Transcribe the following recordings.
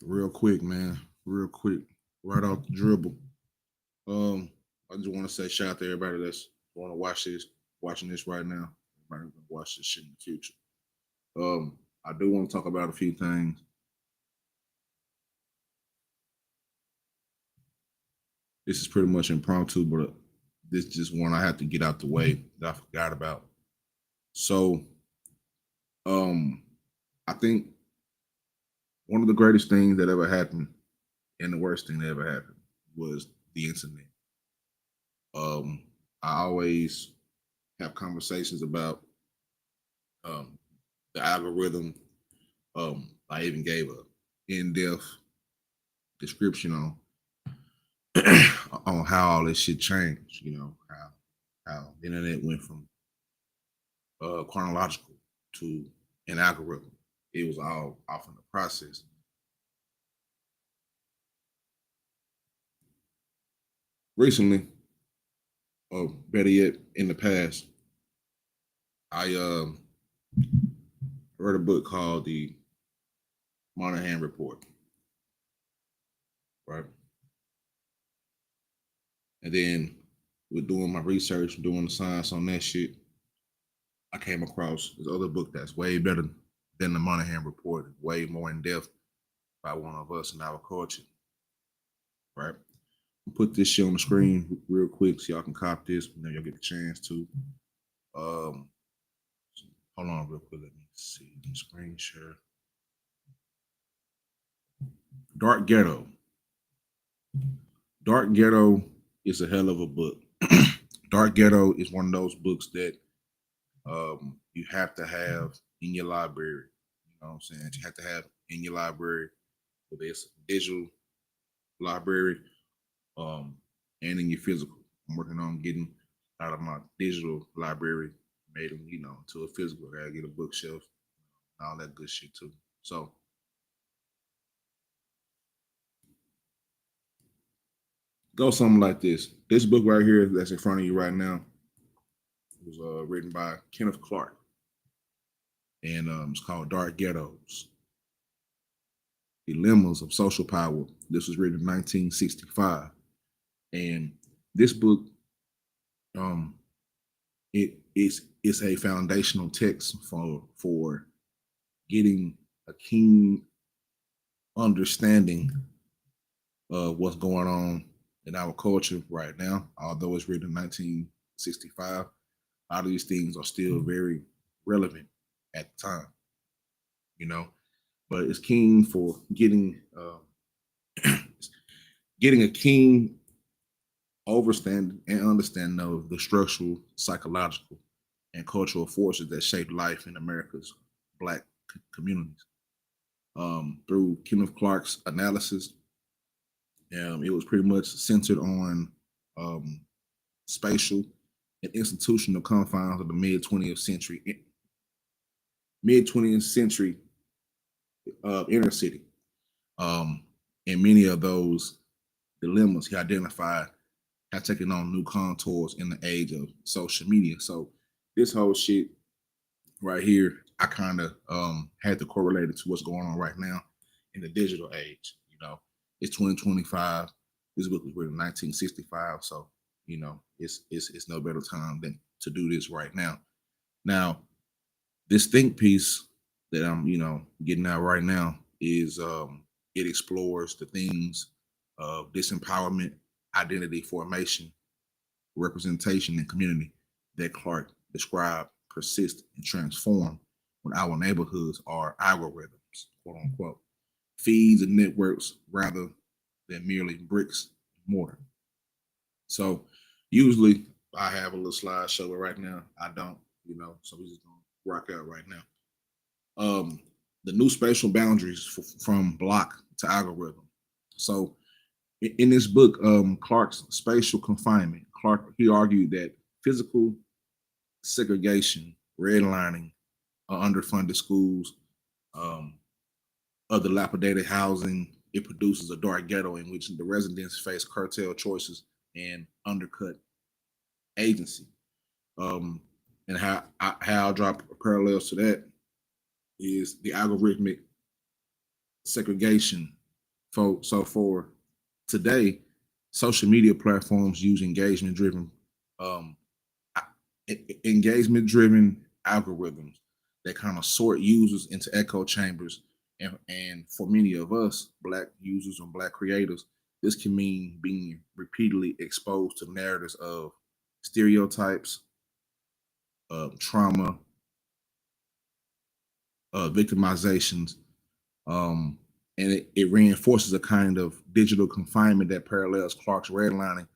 Real quick, man. Real quick. Right off the dribble. I just want to say shout out to everybody that's want to watching this right now. Everybody gonna watch this shit in the future. I do want to talk about a few things. This is pretty much impromptu, but this is just one I have to get out the way that I forgot about. So, um, I think one of the greatest things that ever happened and the worst thing that ever happened was the internet. Um, I always have conversations about um, the algorithm. I even gave a in-depth description on on how all this shit changed. You know how the internet went from chronological to an algorithm. It was all off in the process. Recently, or better yet, in the past, I read a book called the Monahan Report, right? And then with doing my research, doing the science on that shit, I came across this other book that's way better than the Monahan Report, way more in depth by one of us in our culture, right? Put this shit on the screen real quick so y'all can cop this. You know, y'all get a chance to. Um, hold on real quick. Let me see the screen share. Dark Ghetto. Dark Ghetto is a hell of a book. Dark Ghetto is one of those books that you have to have in your library. You know what I'm saying? You have to have in your library, whether it's a digital library um, and in your physical. I'm working on getting out of my digital library, made them, to a physical. I gotta get a bookshelf, all that good shit too. So go something like this. This book right here that's in front of you right now was written by Kenneth Clark, and it's called Dark Ghettos: Dilemmas of Social Power. This was written in 1965, and this book um, it's a foundational text for getting a keen understanding of what's going on in our culture right now. Although it's written in 1965, a lot of these things are still very relevant at the time, you know. But it's keen for getting a keen overstanding and understanding of the structural, psychological, and cultural forces that shape life in America's Black communities. Through Kenneth Clark's analysis, it was pretty much centered on um, spatial and institutional confines of the mid 20th century inner city. Um, and many of those dilemmas he identified have taken on new contours in the age of social media. So this whole shit right here, I kind of had to correlate it to what's going on right now in the digital age. It's 2025. This book was written in 1965, so it's no better time than to do this right now. Now, this think piece that I'm getting out right now is it explores the themes of disempowerment, identity formation, representation, and community that Clark described persist and transform when our neighborhoods are algorithms, quote unquote, feeds and networks rather than merely bricks and mortar. So usually I have a little slideshow, but right now I don't, so we're just gonna rock out right now. The new spatial boundaries from block to algorithm. So in this book, Clark's Spatial Confinement, Clark he argued that physical segregation, redlining, underfunded schools, um, of dilapidated housing, it produces a dark ghetto in which the residents face cartel choices and undercut agency. Um, and how I draw parallels to that is the algorithmic segregation. For today, social media platforms use um, engagement driven algorithms that kind of sort users into echo chambers. And for many of us, Black users and Black creators, this can mean being repeatedly exposed to narratives of stereotypes, trauma, victimizations, um, and it reinforces a kind of digital confinement that parallels Clark's redlining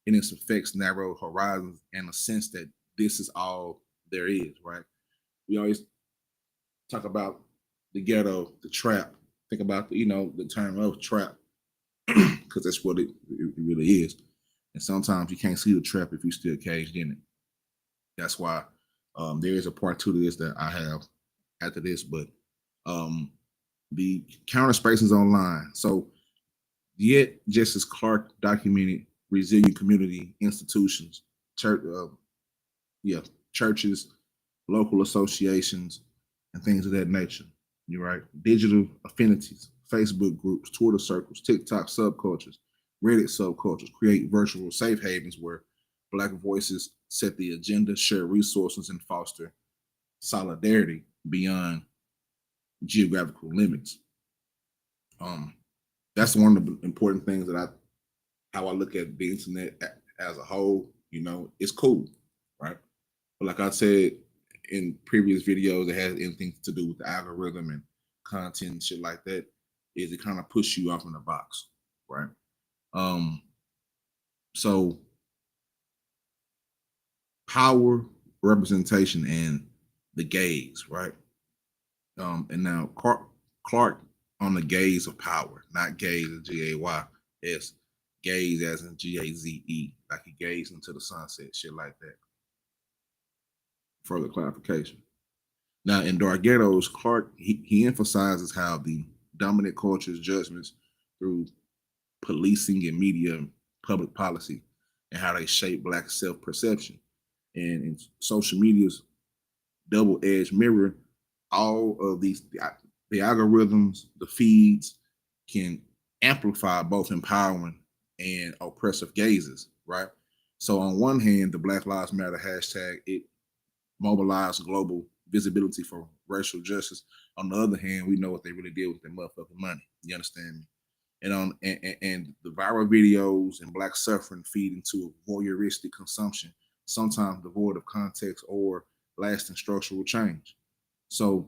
in its effects narrow horizons and a sense that this is all there is, right? We always talk about the ghetto, the trap. Think about the term of trap because that's what it really is. And sometimes you can't see the trap if you're still caged in it. That's why there is a part two to this that I have after this, but um, the counter spaces online. So yet, just as Clark documented resilient community institutions, church, yeah, churches, local associations, and things of that nature. You're right. Digital affinities, Facebook groups, Twitter circles, TikTok subcultures, Reddit subcultures create virtual safe havens where Black voices set the agenda, share resources, and foster solidarity beyond geographical limits. Um, that's one of the important things that how I look at the internet as a whole. It's cool, right? But like I said in previous videos, it has anything to do with the algorithm and content and shit like that. Is it kind of push you off in the box, right? Um, so power, representation, and the gaze, right? And now Clark on the gaze of power, not gaze as GAYS, gaze as in GAZE, like he gazed into the sunset, shit like that. Further clarification. Now, in Dark Ghettos, Clark he emphasizes how the dominant culture's judgments through policing and media and public policy and how they shape Black self perception. And in social media's double edged mirror, all of the algorithms, the feeds can amplify both empowering and oppressive gazes, right? So on one hand, the Black Lives Matter hashtag, it mobilized global visibility for racial justice. On the other hand, we know what they really did with their motherfucking money. You understand me? And the viral videos and Black suffering feed into a voyeuristic consumption, sometimes devoid of context or lasting structural change. So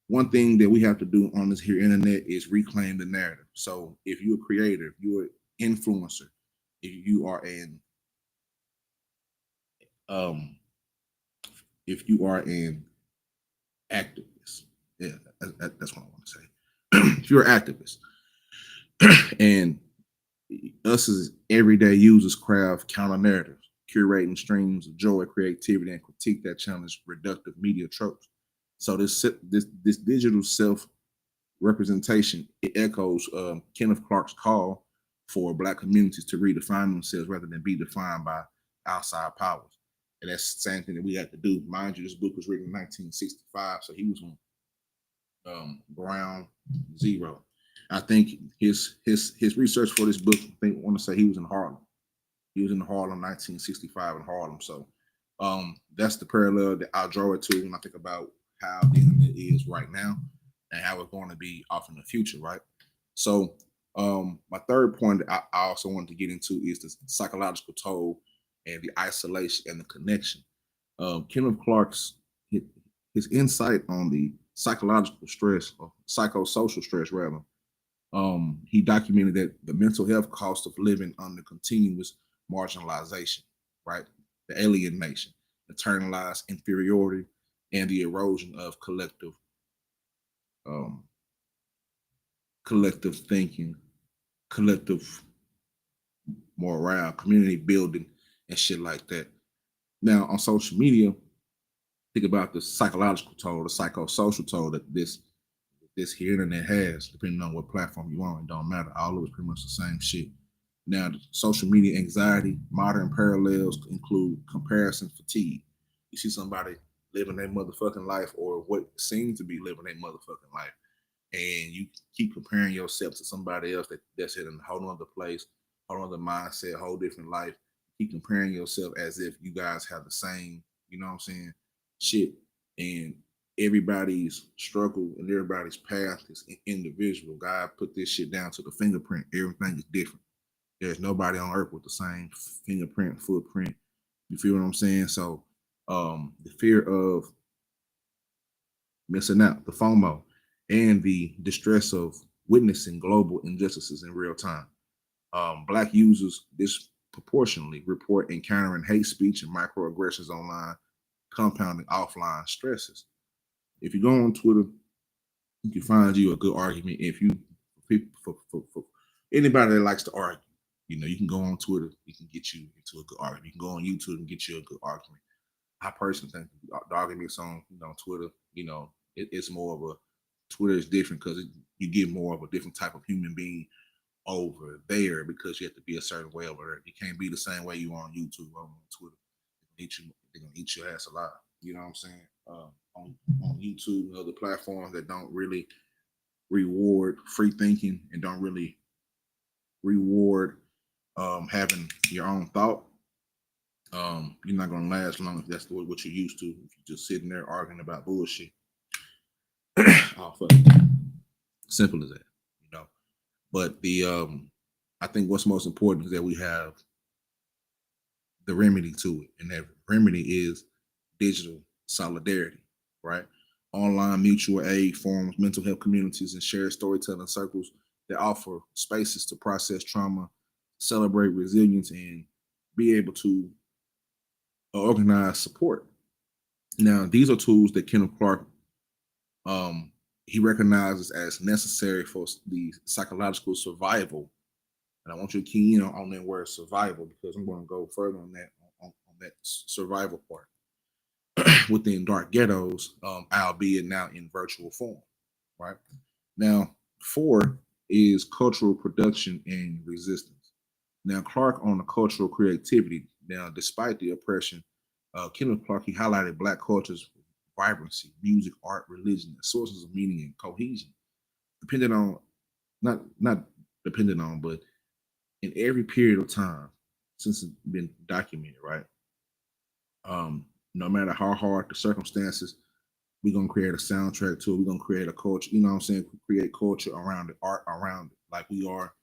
one thing that we have to do on this here internet is reclaim the narrative. So if you're a creator, if you're an influencer, if you are an um if you are an activist, yeah, that's what I want to say. If you're an activist, and us as everyday users craft counter narratives, curating streams of joy, creativity, and critique that challenge reductive media tropes. So this digital self representation, it echoes Kenneth Clark's call for Black communities to redefine themselves rather than be defined by outside powers. And that's the same thing that we have to do. Mind you, this book was written in 1965, so he was on ground zero. I think his research for this book, I think I want to say he was in Harlem. He was in Harlem, 1965 in Harlem. So that's the parallel that I draw it to when I think about how the internet is right now and how it's going to be off in the future, right? So my third point that I also wanted to get into is the psychological toll and the isolation and the connection. Kenneth Clark's his insight on the psychological stress or psychosocial stress rather. He documented that the mental health cost of living under continuous marginalization, right? The alienation, internalized inferiority, and the erosion of um, collective thinking, collective morale, community building, and shit like that. Now, on social media, think about the psychological toll, the psychosocial toll that this here internet has, depending on what platform you on. It don't matter. All of it's pretty much the same shit. Now, social media anxiety, modern parallels include comparison fatigue. You see somebody living their motherfucking life or what seems to be living their motherfucking life, and you keep comparing yourself to somebody else that's in a whole other place, whole other mindset, whole different life. Keep comparing yourself as if you guys have the same, you know what I'm saying, shit. And everybody's struggle and everybody's path is individual. God put this shit down to the fingerprint. Everything is different. There's nobody on earth with the same fingerprint, footprint. You feel what I'm saying? So the fear of missing out, the FOMO, and the distress of witnessing global injustices in real time. Black users disproportionately report encountering hate speech and microaggressions online, compounding offline stresses. If you go on Twitter, you can find you a good argument. If you for anybody that likes to argue, you know, you can go on Twitter, you can get you into a good argument. You can go on YouTube and get you a good argument. I personally think the arguments on Twitter, it's more of a Twitter is different because you get more of a different type of human being over there because you have to be a certain way over there. You can't be the same way you are on YouTube or on Twitter. They're gonna eat your ass alive. You know what I'm saying? On YouTube and other platforms that don't really reward free thinking and don't really reward having your own thought. You're not gonna last long if that's what you're used to. If you're just sitting there arguing about bullshit. Oh fuck. Simple as that, you know. But I think what's most important is that we have the remedy to it, and that remedy is digital solidarity, right? Online mutual aid forums, mental health communities, and shared storytelling circles that offer spaces to process trauma, celebrate resilience, and be able to organize support. Now, these are tools that Kenneth Clark um, he recognizes as necessary for the psychological survival. And I want you to key in on that word survival because I'm going to go further on that survival part within dark ghettos, albeit now in virtual form. Right now, 4 is cultural production and resistance. Now, Clark on the cultural creativity. Now, despite the oppression, Kenneth Clark he highlighted Black culture's vibrancy, music, art, religion, sources of meaning and cohesion. Depending on not dependent on, but in every period of time since it's been documented, right? No matter how hard the circumstances, we're gonna create a soundtrack to it. We're gonna create a culture. You know what I'm saying? Create culture around it, art around it, like we are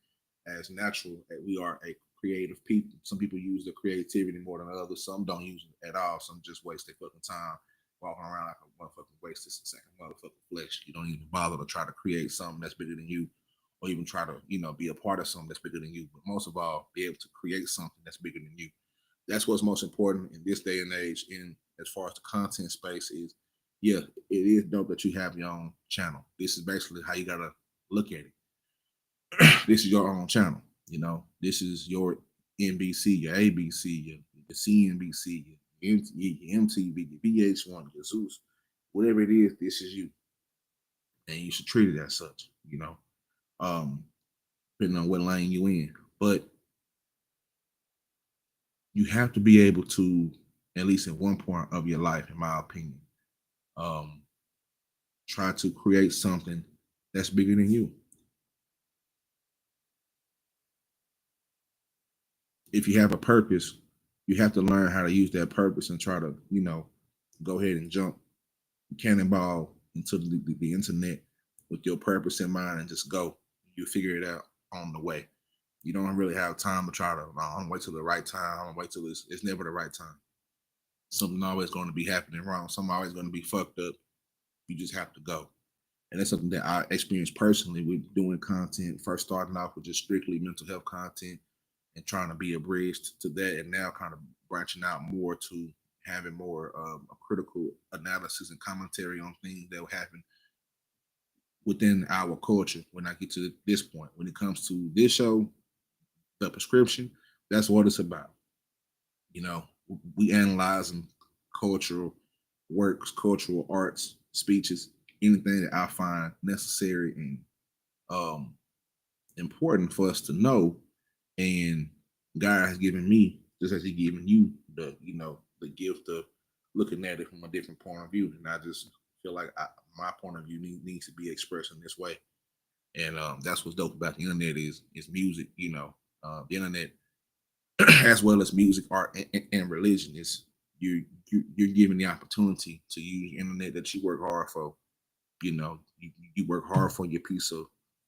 as natural. We are a creative people. Some people use the creativity more than others. Some don't use it at all. Some just waste their fucking time walking around like a motherfucking waste this second motherfucking flesh. You don't even bother to try to create something that's bigger than you, or even try to be a part of something that's bigger than you. But most of all, be able to create something that's bigger than you. That's what's most important in this day and age. In as far as the content space is, yeah, it is dope that you have your own channel. This is basically how you gotta look at it. This is your own channel. This is your NBC, your ABC, your CNBC, your MTV, your VH1, your Zeus, whatever it is. This is you, and you should treat it as such. Um, depending on what lane you in, but you have to be able to, at least at one point of your life, in my opinion, um, try to create something that's bigger than you. If you have a purpose, you have to learn how to use that purpose and try to, go ahead and jump cannonball into the internet with your purpose in mind and just go. You figure it out on the way. You don't really have time to try to, I'm gonna wait till the right time. I'm gonna wait till it's never the right time. Something always going to be happening wrong. Something always going to be fucked up. You just have to go. And that's something that I experienced personally with doing content, first starting off with just strictly mental health content and trying to be a bridge to that, and now kind of branching out more to having more a critical analysis and commentary on things that will happen within our culture when I get to this point. When it comes to this show, the prescription, that's what it's about. You know, we analyzing cultural works, cultural arts, speeches, anything that I find necessary and um, important for us to know. And God has given me, just as He given you, the gift of looking at it from a different point of view. And I just feel like my point of view needs to be expressed in this way. And that's what's dope about the internet is music. The internet, as well as music, art, and religion, is you're given the opportunity to use the internet that you work hard for. You work hard for your piece of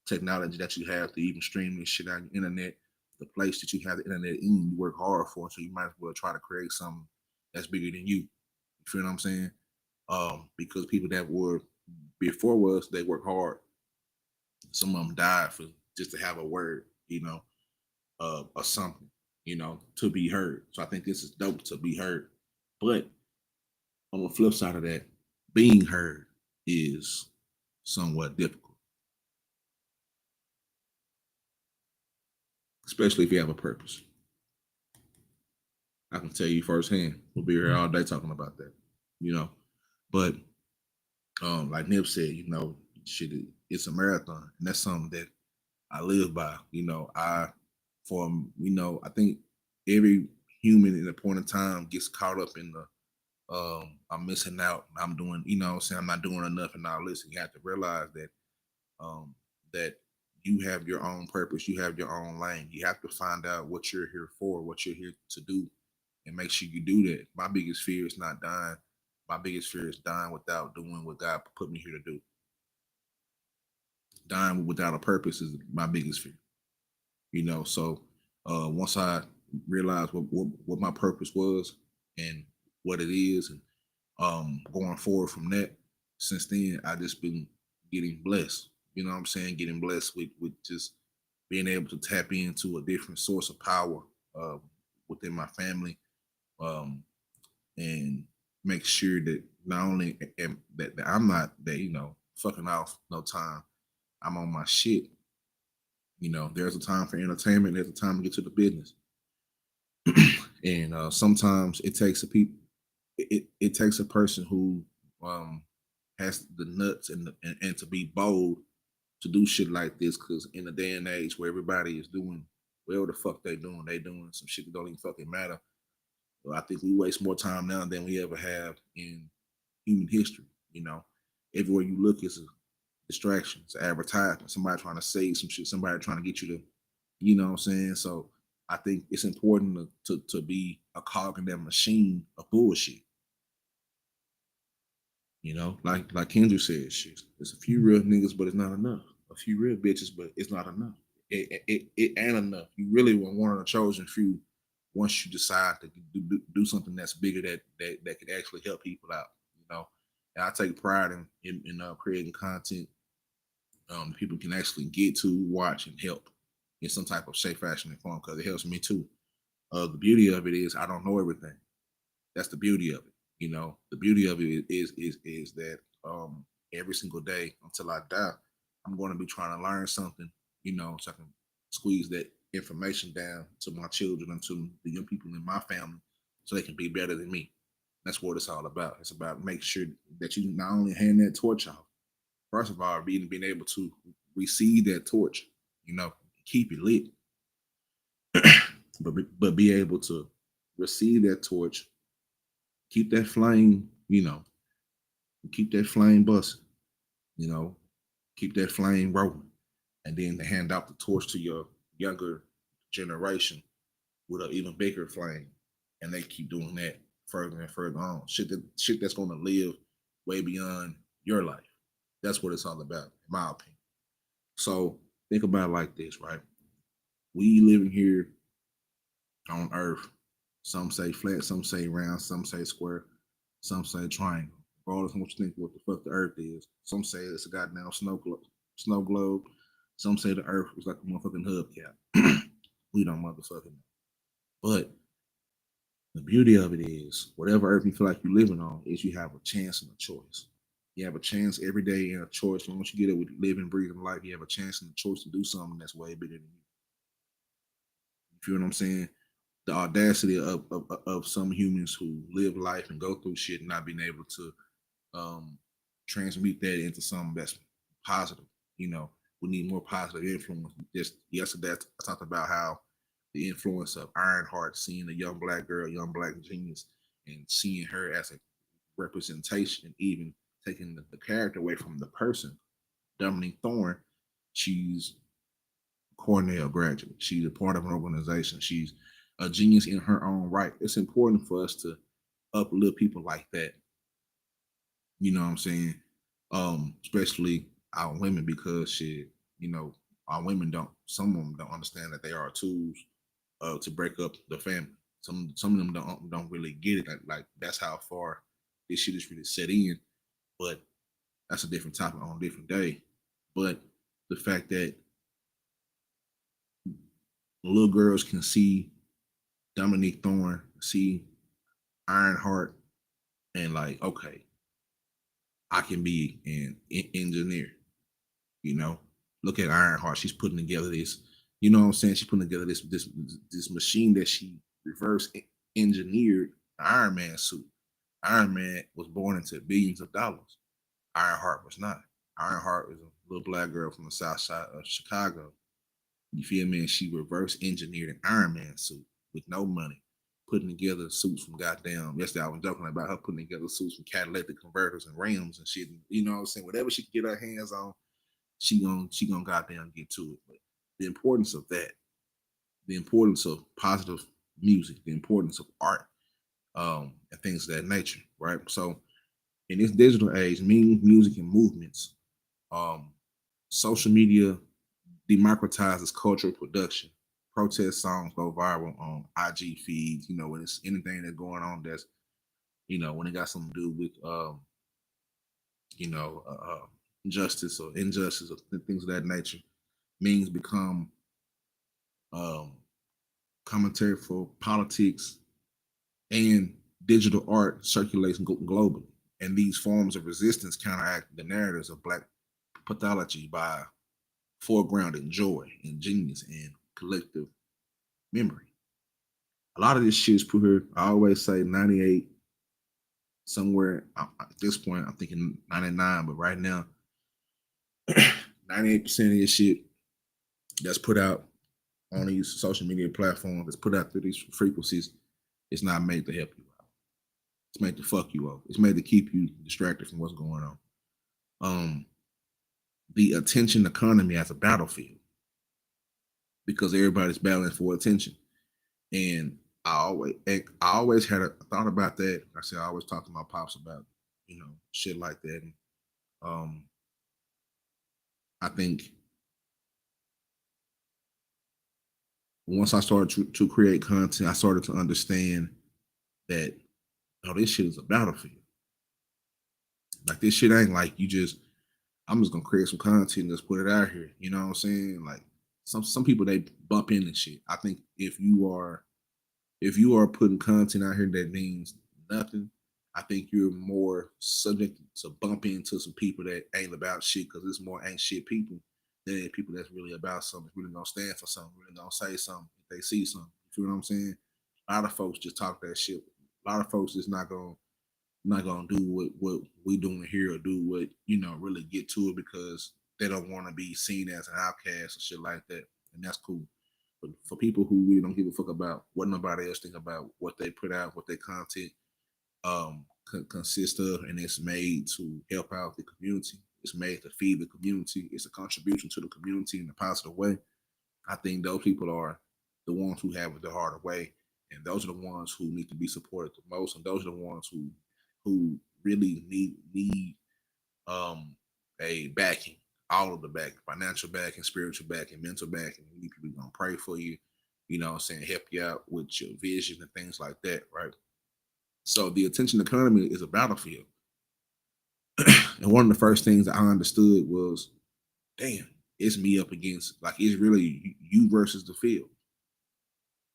technology that you have to even stream this shit on the internet. The place that you have the internet in, you work hard for, so you might as well try to create something that's bigger than you. You feel what I'm saying? Because people that were before us, they work hard. Some of them died for just to have a word, or something, to be heard. So I think this is dope to be heard. But on the flip side of that, being heard is somewhat difficult, especially if you have a purpose. I can tell you firsthand. We'll be here all day talking about that, you know. But like Nip said, shit, it's a marathon, and that's something that I live by. I think every human in a point in time gets caught up in the I'm missing out. I'm doing, what I'm saying, I'm not doing enough and all this. And you have to realize um that you have your own purpose, you have your own lane. You have to find out what you're here for, what you're here to do, and make sure you do that. My biggest fear is not dying. My biggest fear is dying without doing what God put me here to do. Dying without a purpose is my biggest fear. So once I realized what my purpose was and what it is, and going forward from that, since then I just been getting blessed. You know what I'm saying? Getting blessed with just being able to tap into a different source of power uh, within my family, um, and make sure that not only that I'm not that fucking off no time. I'm on my shit. There's a time for entertainment. There's a time to get to the business. And sometimes it takes a people. It takes a person who has the nuts and to be bold to do shit like this. Because in the day and age where everybody is doing whatever the fuck they doing some shit that don't even fucking matter. Well, I think we waste more time now than we ever have in human history. Everywhere you look is a distraction, it's an advertisement, somebody trying to say some shit, somebody trying to get you to, what I'm saying? So I think it's important to be a cog in that machine of bullshit. Like Kendra said, shit. There's a few real niggas, but it's not enough. A few real bitches, but it's not enough. It ain't enough. You really want one of the chosen few once you decide to do something that's bigger that could actually help people out. And I take pride in creating content people can actually get to, watch, and help in some type of shape, fashion, and form because it helps me too. The beauty of it is I don't know everything. That's the beauty of it. The beauty of it is that every single day until I die, I'm going to be trying to learn something. So I can squeeze that information down to my children and to the young people in my family, so they can be better than me. That's what it's all about. It's about making sure that you not only hand that torch off, first of all, being able to receive that torch, keep it lit, but be able to receive that torch, keep that flame, keep that flame busting, you know, keep that flame rolling, and then to hand out the torch to your younger generation with an even bigger flame, and they keep doing that further and further on. Shit that's gonna live way beyond your life. That's what it's all about, in my opinion. So think about it like this, right? We living here on Earth. Some say flat, some say round, some say square, some say triangle. Regardless of what you think what the fuck the Earth is. Some say it's a goddamn snow globe. Some say the Earth is like a motherfucking hubcap. We don't motherfucking know. But the beauty of it is, whatever Earth you feel like you're living on, is you have a chance and a choice. You have a chance every day and a choice. And once you get it with living, breathing life, you have a chance and a choice to do something that's way bigger than you. You feel what I'm saying? The audacity of some humans who live life and go through shit and not being able to um, transmute that into something that's positive. We need more positive influence. Just yesterday, I talked about how the influence of Ironheart, seeing a young black girl, young black genius, and seeing her as a representation, even taking the character away from the person. Dominique Thorne, she's a Cornell graduate. She's a part of an organization. She's a genius in her own right. It's important for us to uplift people like that. You know what I'm saying? Especially our women, because shit, you know, our women don't. Some of them don't understand that they are tools to break up the family. Some of them don't really get it. Like that's how far this shit is really set in. But that's a different topic on a different day. But the fact that little girls can see Dominique Thorne, see Ironheart, and like, okay, I can be an engineer. You know, look at Ironheart. She's putting together this. You know what I'm saying? She's putting together this machine that she reverse engineered Iron Man suit. Iron Man was born into billions of dollars. Ironheart was not. Ironheart was a little black girl from the south side of Chicago. You feel me? And she reverse engineered an Iron Man suit with no money, putting together suits from goddamn. Yesterday I was joking about her putting together suits from catalytic converters and rims and shit. You know what I'm saying? Whatever she can get her hands on, she gonna goddamn get to it. But the importance of that, the importance of positive music, the importance of art, and things of that nature, right? So in this digital age, meaning music and movements, um, social media democratizes cultural production. Protest songs go viral on IG feeds. You know, when it's anything that's going on that's, you know, when it got something to do with, you know, justice or injustice or things of that nature, means become um, commentary for politics, and digital art circulates globally. And these forms of resistance counteract the narratives of Black pathology by foregrounding joy and genius and collective memory. A lot of this shit is put here. I always say 98, somewhere at this point, I'm thinking 99, but right now, 98% of this shit that's put out on these social media platforms, that's put out through these frequencies, it's not made to help you out. It's made to fuck you up. It's made to keep you distracted from what's going on. Um, the attention economy as a battlefield, because everybody's battling for attention. And I always had a thought about that. I said I always talk to my pops about, you know, shit like that. And um, I think once I started to create content, I started to understand that, oh, this shit is a battlefield. Like this shit ain't like you just, I'm just gonna create some content and just put it out here. You know what I'm saying? Like some people, they bump into shit. I think if you are putting content out here that means nothing, I think you're more subject to bump into some people that ain't about shit, because it's more ain't shit people than people that's really about something, really gonna stand for something, really gonna say something if they see something. You feel what I'm saying? A lot of folks just talk that shit. A lot of folks is not gonna do what we doing here, or do what, you know, really get to it, because they don't want to be seen as an outcast or shit like that, and that's cool. But for people who really don't give a fuck about what nobody else think about what they put out, what their content consists of, and it's made to help out the community, it's made to feed the community, it's a contribution to the community in a positive way. I think those people are the ones who have it the harder way, and those are the ones who need to be supported the most, and those are the ones who really need um a backing, all of the backing, financial backing, spiritual backing, mental backing. You need people gonna pray for you, you know what I'm saying, help you out with your vision and things like that, right? So the attention economy is a battlefield. And one of the first things I understood was, damn, it's me up against, like, it's really you versus the field.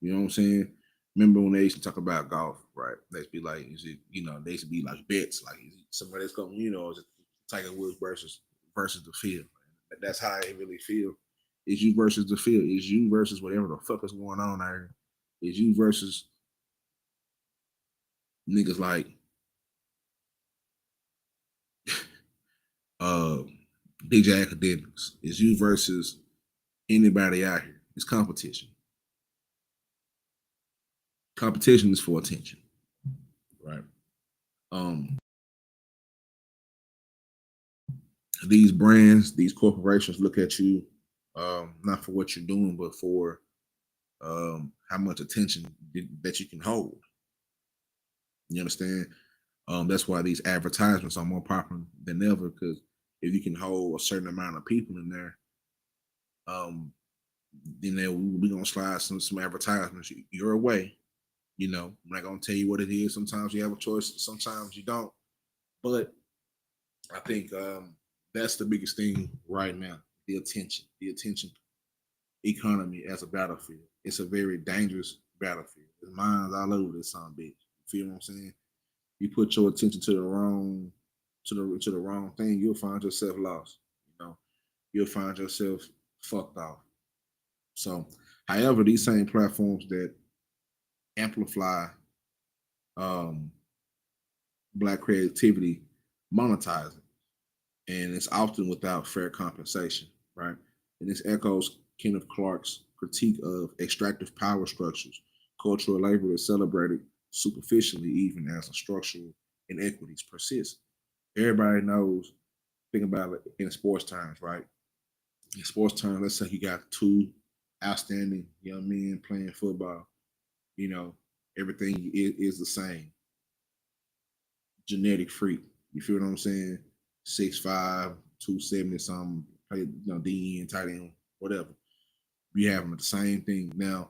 You know what I'm saying? Remember when they used to talk about golf, right? They'd be like, is it, you know, they used to be like bets, like is it somebody that's going, you know, is it Tiger Woods versus the field. That's how it really feel. Is you versus the field. Is you versus whatever the fuck is going on out here. Is you versus niggas like uh DJ Academics. Is you versus anybody out here. It's competition. Competition is for attention, right? Um, these brands, these corporations look at you not for what you're doing, but for how much attention that you can hold. You understand? That's why these advertisements are more popular than ever, because if you can hold a certain amount of people in there, um, then we're gonna slide some advertisements your way. You know, I'm not gonna tell you what it is. Sometimes you have a choice, sometimes you don't. But I think that's the biggest thing right now: the attention economy as a battlefield. It's a very dangerous battlefield. There's mines all over this son bitch. You feel what I'm saying? You put your attention to the wrong to the wrong thing, you'll find yourself lost. You know, you'll find yourself fucked off. So, however, these same platforms that amplify um, black creativity monetize it, and it's often without fair compensation, right? And this echoes Kenneth Clark's critique of extractive power structures. Cultural labor is celebrated superficially, even as the structural inequities persist. Everybody knows, think about it in sports terms, right? In sports terms, let's say you got two outstanding young men playing football, you know, everything is the same. Genetic freak. You feel what I'm saying? 6'5", 270 something, play, DN, tight end, whatever. We have them the same thing. Now,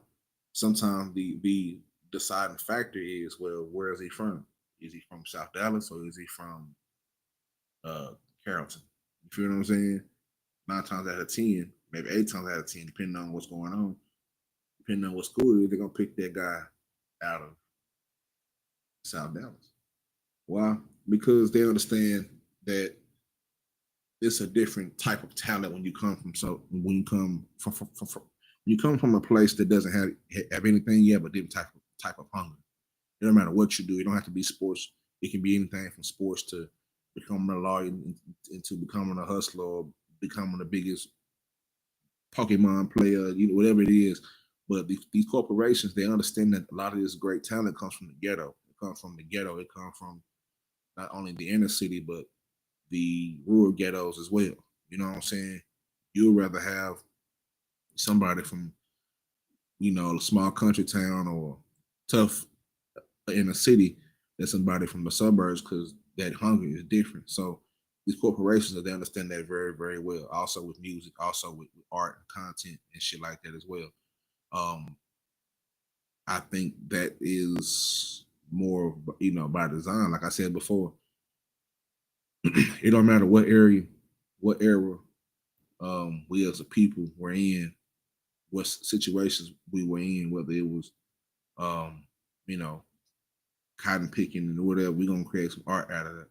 sometimes the deciding factor is, well, where is he from? Is he from South Dallas or is he from uh Carrollton? You feel what I'm saying? 9 times out of 10, maybe 8 times out of 10, depending on what's going on, depending on what school it is, they're gonna pick that guy out of South Dallas. Why? Because they understand that it's a different type of talent when you come from when you come from when you come from a place that doesn't have anything yet but different type of hunger. It don't matter what you do. It don't have to be sports. It can be anything from sports to becoming a lawyer into becoming a hustler or becoming the biggest Pokemon player, whatever it is. But these corporations, they understand that a lot of this great talent comes from the ghetto. It comes from the ghetto. It comes from not only the inner city, but the rural ghettos as well. You know what I'm saying? You'd rather have somebody from, a small country town or tough in a city than somebody from the suburbs, because that hunger is different. So these corporations, they understand that very, very well. Also with music, also with art and content and shit like that as well. Um, I think that is more, by design. Like I said before, it don't matter what area, what era we as a people were in, what situations we were in, whether it was, um, you know, cotton picking and whatever, we're gonna create some art out of that.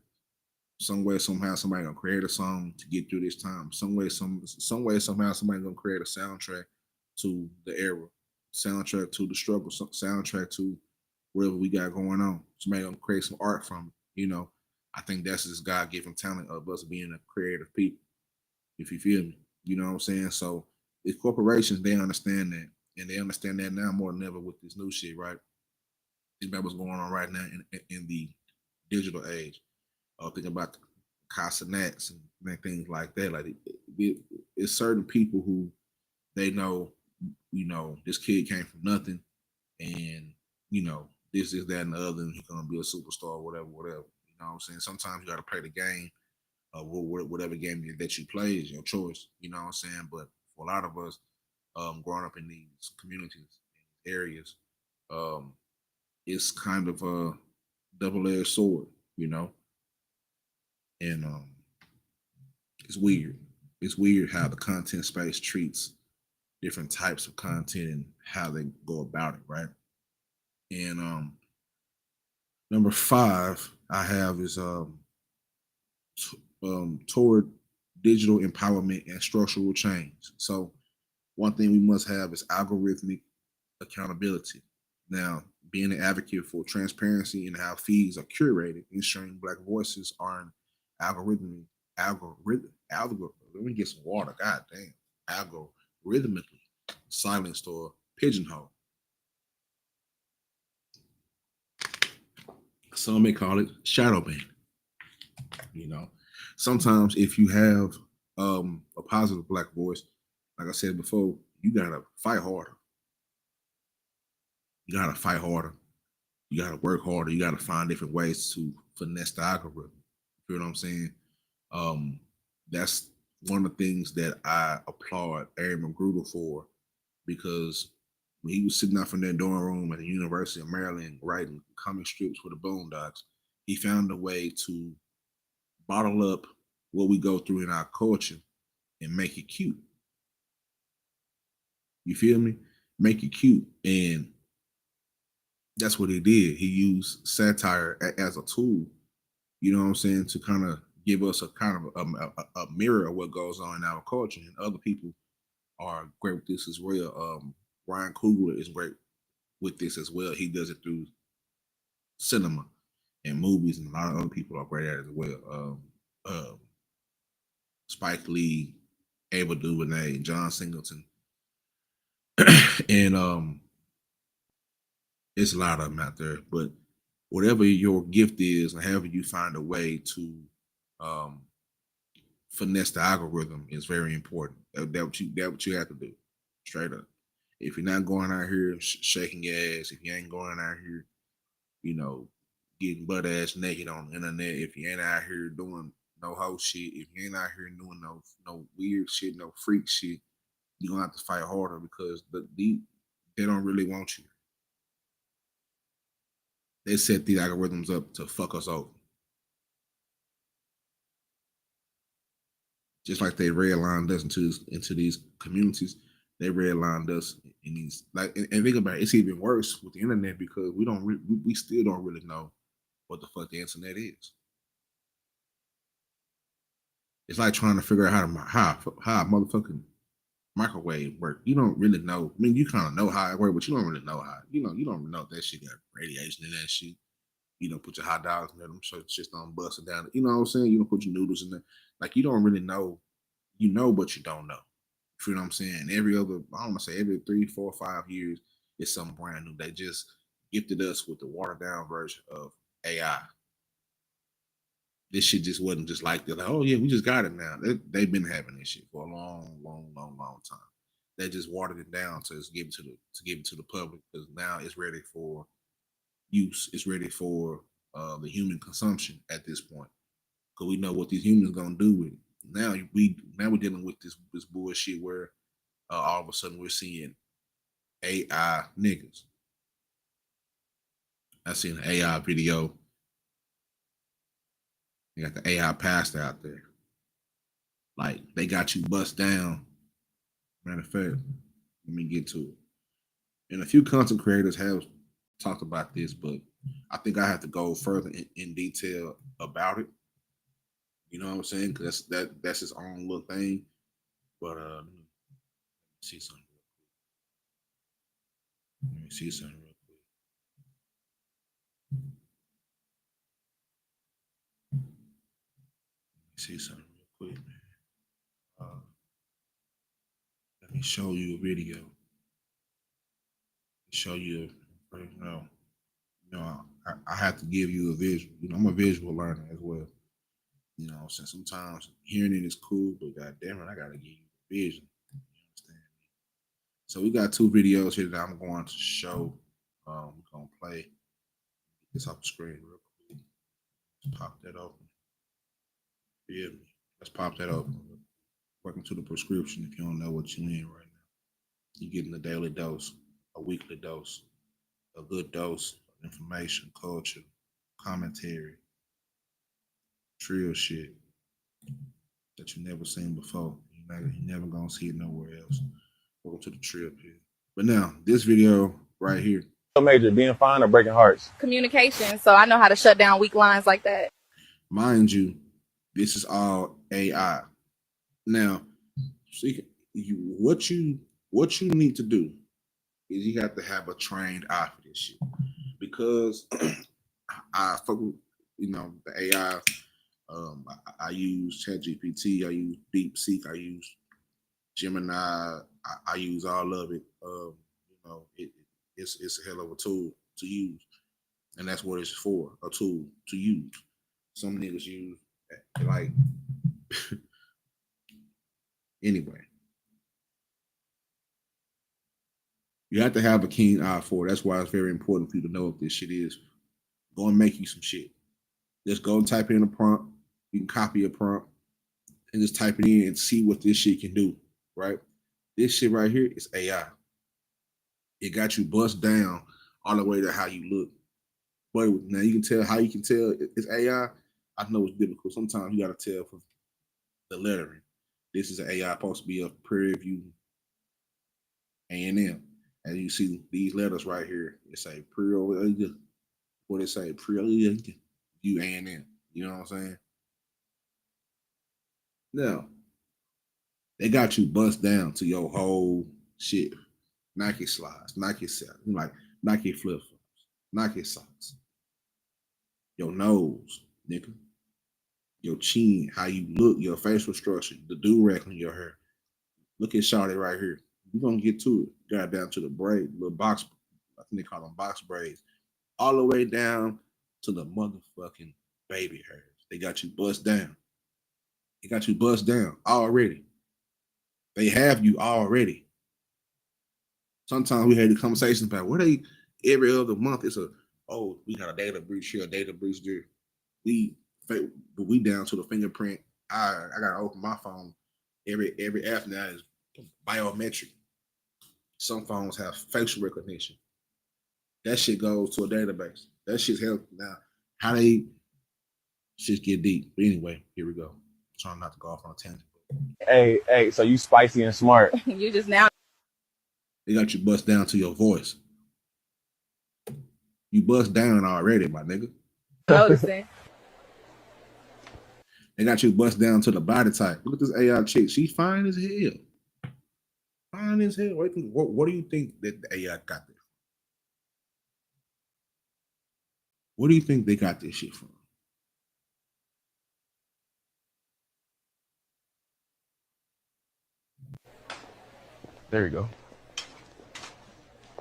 Some way, somehow, somebody gonna create a song to get through this time. Some way, somehow, somebody gonna create a soundtrack to the era, soundtrack to the struggle, soundtrack to whatever we got going on. Somebody gonna create some art from it. I think that's this God given talent of us being a creative people. If you feel me, you know what I'm saying. So the corporations, they understand that, and they understand that now more than ever with this new shit, right? Think about what's going on right now in the digital age. Think about the Casanats and things like that. Like it's certain people who they know, this kid came from nothing, and this is that and the other, and he's gonna be a superstar, whatever, whatever. You know what I'm saying? Sometimes you got to play the game. Whatever game that you play is your choice. You know what I'm saying? But for a lot of us, growing up in these communities, areas, um, it's kind of a double-edged sword, you know, and it's weird. It's weird how the content space treats different types of content and how they go about it, right? And number 5 I have is toward digital empowerment and structural change. So one thing we must have is algorithmic accountability. Now, being an advocate for transparency and how feeds are curated, ensuring Black voices aren't algorithm. Let me get some water. God damn, algorithmically silenced or pigeonholed. Some may call it shadow ban. You know, Sometimes if you have a positive black voice, like I said before, you gotta fight harder. You gotta fight harder. You gotta work harder. You gotta find different ways to finesse the algorithm. You know what I'm saying? Um, that's one of the things that I applaud Aaron Magruder for, because when he was sitting out in that dorm room at the University of Maryland writing comic strips for the Boondocks, he found a way to bottle up what we go through in our culture and make it cute. You feel me? Make it cute. And that's what he did. He used satire as a tool, you know what I'm saying, to kind of give us a kind of a mirror of what goes on in our culture. And other people are great with this as well. Ryan Coogler is great with this as well. He does it through cinema and movies, and a lot of other people are great at it as well. Spike Lee, Ava DuVernay, John Singleton, and it's a lot of them out there. But whatever your gift is, and however you find a way to um, finesse the algorithm is very important. That what you have to do, straight up. If you're not going out here shaking your ass, if you ain't going out here, you know, getting butt ass naked on the internet, if you ain't out here doing no hoe shit, if you ain't out here doing no weird shit, no freak shit, you're gonna have to fight harder because they don't really want you. They set these algorithms up to fuck us over. Just like they redlined us into these communities, they redlined us in these and think about it, it's even worse with the internet because we still don't really know what the fuck the internet is. It's like trying to figure out how a motherfucking microwave work. You don't really know. I mean, you kind of know how it works, but you don't really know how. You don't really know if that shit got radiation in that shit. You don't put your hot dogs in there, them shit don't bust it down. You know what I'm saying? You don't put your noodles in there. Like you don't really know. You know, but you don't know. You know what I'm saying? Every other, I don't want to say every 3, 4, 5 years, it's something brand new. They just gifted us with the watered down version of AI. This shit just wasn't just like they're like, oh yeah, we just got it now. They've been having this shit for a long time. They just watered it down to give it to the public because now it's ready for use. It's ready for the human consumption at this point because we know what these humans gonna do with it. Now we're dealing with this bullshit where all of a sudden we're seeing AI niggas. I seen an AI video. They got the AI pastor out there. Like they got you bust down. Matter of fact, let me get to it. And a few content creators have talked about this, but I think I have to go further in detail about it. You know what I'm saying? Because that's his own little thing. But let me see something. Let me see something real quick. Let me see something real quick, man. Let me show you a video. Show you, I have to give you a visual. You know, I'm a visual learner as well. You know, since sometimes hearing it is cool, but god damn it, I gotta give you the vision. You understand me? So we got two videos here that I'm going to show. We're gonna play this off the screen real quick. Let's pop that open. Feel me? Let's pop that open. Welcome to the prescription. If you don't know what you're in right now, you're getting a daily dose, a weekly dose, a good dose of information, culture, commentary, trill shit that you never seen before. You're never gonna see it nowhere else. Welcome to the trip here. But now, this video right here. Major, being fine or breaking hearts? Communication. So I know how to shut down weak lines like that. Mind you, this is all AI. Now, what you need to do is you have to have a trained eye for this shit because I fuck with the AI. I use ChatGPT. I use DeepSeek. I use Gemini. I use all of it. It's a hell of a tool to use, and that's what it's for—a tool to use. Some niggas use Like, anyway, you have to have a keen eye for it. That's why it's very important for you to know what this shit is. Go and make you some shit. Just go and type in a prompt. You can copy a prompt and just type it in and see what this shit can do, right? This shit right here is AI. It got you bust down all the way to how you look. But now you can tell how you can tell it's AI. I know it's difficult. Sometimes you got to tell from the lettering. This is an AI supposed to be a Prairie View A&M. And you see these letters right here. It say what it say? Prairie View A&M. You know what I'm saying? Now, they got you bust down to your whole shit. Nike slides, Nike socks, like Nike flip flops, Nike socks. Your nose, nigga. Your chin, how you look, your facial structure, the do-rag on your hair. Look at Shawty right here. We're gonna get to it. Got down to the braid, little box, I think they call them box braids, all the way down to the motherfucking baby hairs. They got you bust down. They got you bust down already. They have you already. Sometimes we had the conversations about what they every other month it's we got a data breach here, a data breach there. We down to the fingerprint. I gotta open my phone. Every app now is biometric. Some phones have facial recognition. That shit goes to a database. That shit's hell now. How they shit get deep. But anyway, here we go. I'm trying not to go off on a tangent. Hey, so you spicy and smart. You just now. They got you bust down to your voice. You bust down already, my nigga. Noticing. They got you bust down to the body type. Look at this AI chick. She's fine as hell. Fine as hell. What do you think that the AI got there? What do you think they got this shit from? There you go.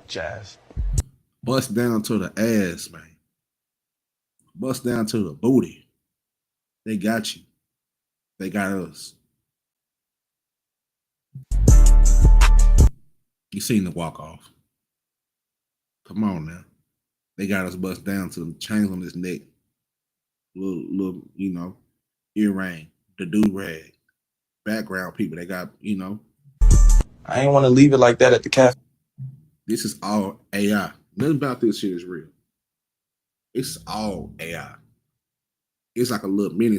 Jazz. Bust down to the ass, man. Bust down to the booty. They got you. They got us. You seen the walk off. Come on now. They got us bust down to the chains on his neck. Little, earring, the do-rag. Background people, they got, I ain't want to leave it like that at the cafe. This is all AI. Nothing about this shit is real. It's all AI. It's like a little mini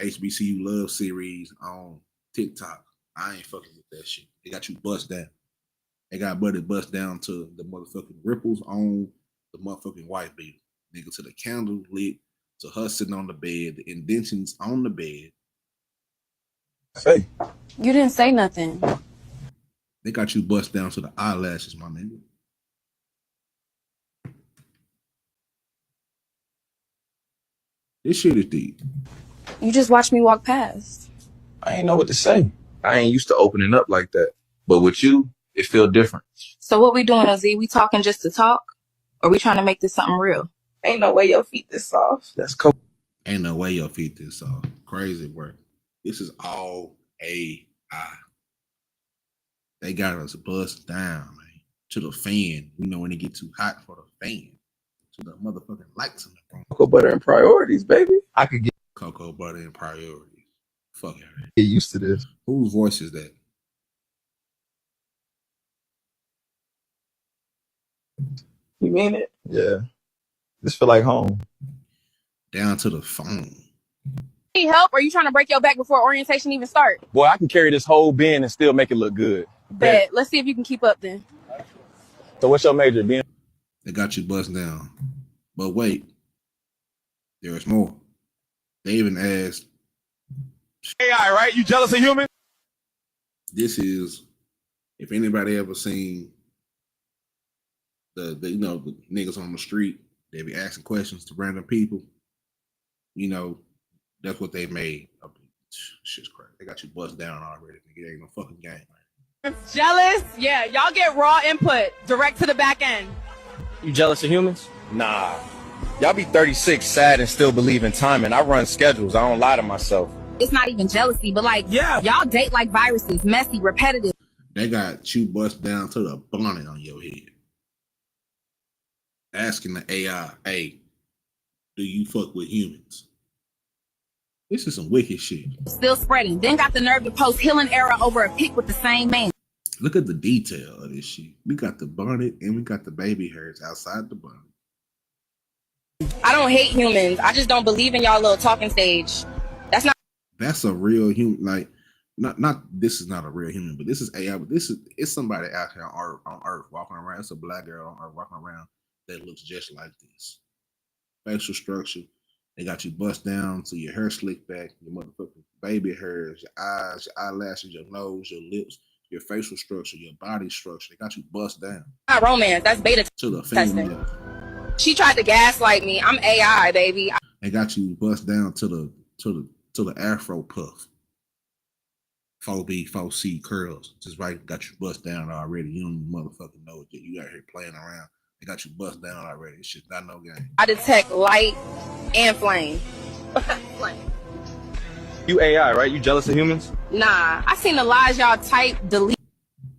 HBCU love series on TikTok. I ain't fucking with that shit. They got you bust down. They got buddy bust down to the motherfucking ripples on the motherfucking white beater. Nigga, to the candle lit, to her sitting on the bed, the indentions on the bed. Hey. You didn't say nothing. They got you bust down to the eyelashes, my nigga. This shit is deep. You just watched me walk past. I ain't know what to say. I ain't used to opening up like that. But with you, it feel different. So what we doing, OZ? We talking just to talk? Or we trying to make this something real? Ain't no way your feet this soft. That's cool. Ain't no way your feet this off. Crazy work. This is all AI. They got us bust down, man, to the fan. When it get too hot for the fan. To the motherfucking lights in the room. Cocoa butter and priorities, baby. I could get Cocoa butter and priorities. Fuck out. used to this. Whose voice is that? You mean it? Yeah. This feel like home. Down to the phone. Need help? Or are you trying to break your back before orientation even start? Boy, I can carry this whole bin and still make it look good. Bet. Let's see if you can keep up then. So what's your major, Ben? They got you bust down. But wait, there's more. They even asked, AI, right? You jealous of humans? this is, if anybody ever seen the niggas on the street, they be asking questions to random people. That's what they made. Shit's crazy. They got you bust down already. It ain't no fucking game. Jealous? Yeah, y'all get raw input direct to the back end. You jealous of humans? Nah. Y'all be 36 sad and still believe in timing. I run schedules. I don't lie to myself. It's not even jealousy, but like, Yeah. y'all date like viruses, messy, repetitive. They got you bust down to the bonnet on your head. Asking the AI, hey, do you fuck with humans? This is some wicked shit. Still spreading. Then got the nerve to post healing era over a pic with the same man. Look at the detail of this shit. We got the bonnet and we got the baby hairs outside the bonnet. I don't hate humans. I just don't believe in y'all little talking stage. That's a real human. Like, not this is not a real human, but this is AI. But it's somebody out here on Earth walking around. It's a black girl on Earth walking around that looks just like this. Facial structure. They got you bust down to your hair slicked back, your motherfucking baby hairs, your eyes, your eyelashes, your nose, your lips, your facial structure, your body structure. They got you bust down. Not romance. That's beta to the testing. female. She tried to gaslight me. I'm AI, baby. They got you bust down to the Afro puff. 4B, 4C curls. Just right, got you bust down already. You don't even motherfucking know it. You out here playing around. They got you bust down already. It's just not no game. I detect light and flame. Flame. You AI, right? You jealous of humans? Nah, I seen the lies y'all type, delete.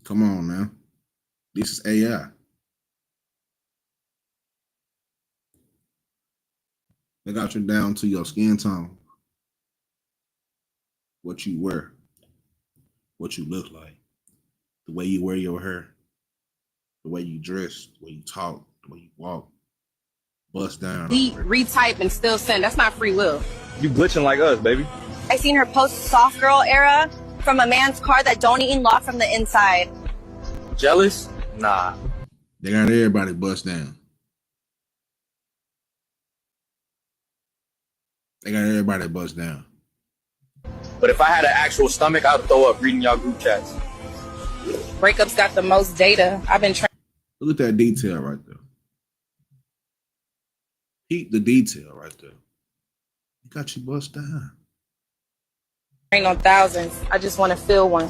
Come on now. This is AI. They got you down to your skin tone. What you wear. What you look like. The way you wear your hair. The way you dress. The way you talk. The way you walk. Bust down. Delete, retype, and still send. That's not free will. You glitching like us, baby. I seen her post soft girl era from a man's car that don't even lock from the inside. Jealous? Nah. They got everybody bust down. They got everybody bust down. But if I had an actual stomach, I would throw up reading y'all group chats. Breakups got the most data. I've been trying. Look at that detail right there. Keep the detail right there. You got you bust down. Ain't no thousands. I just want to feel one.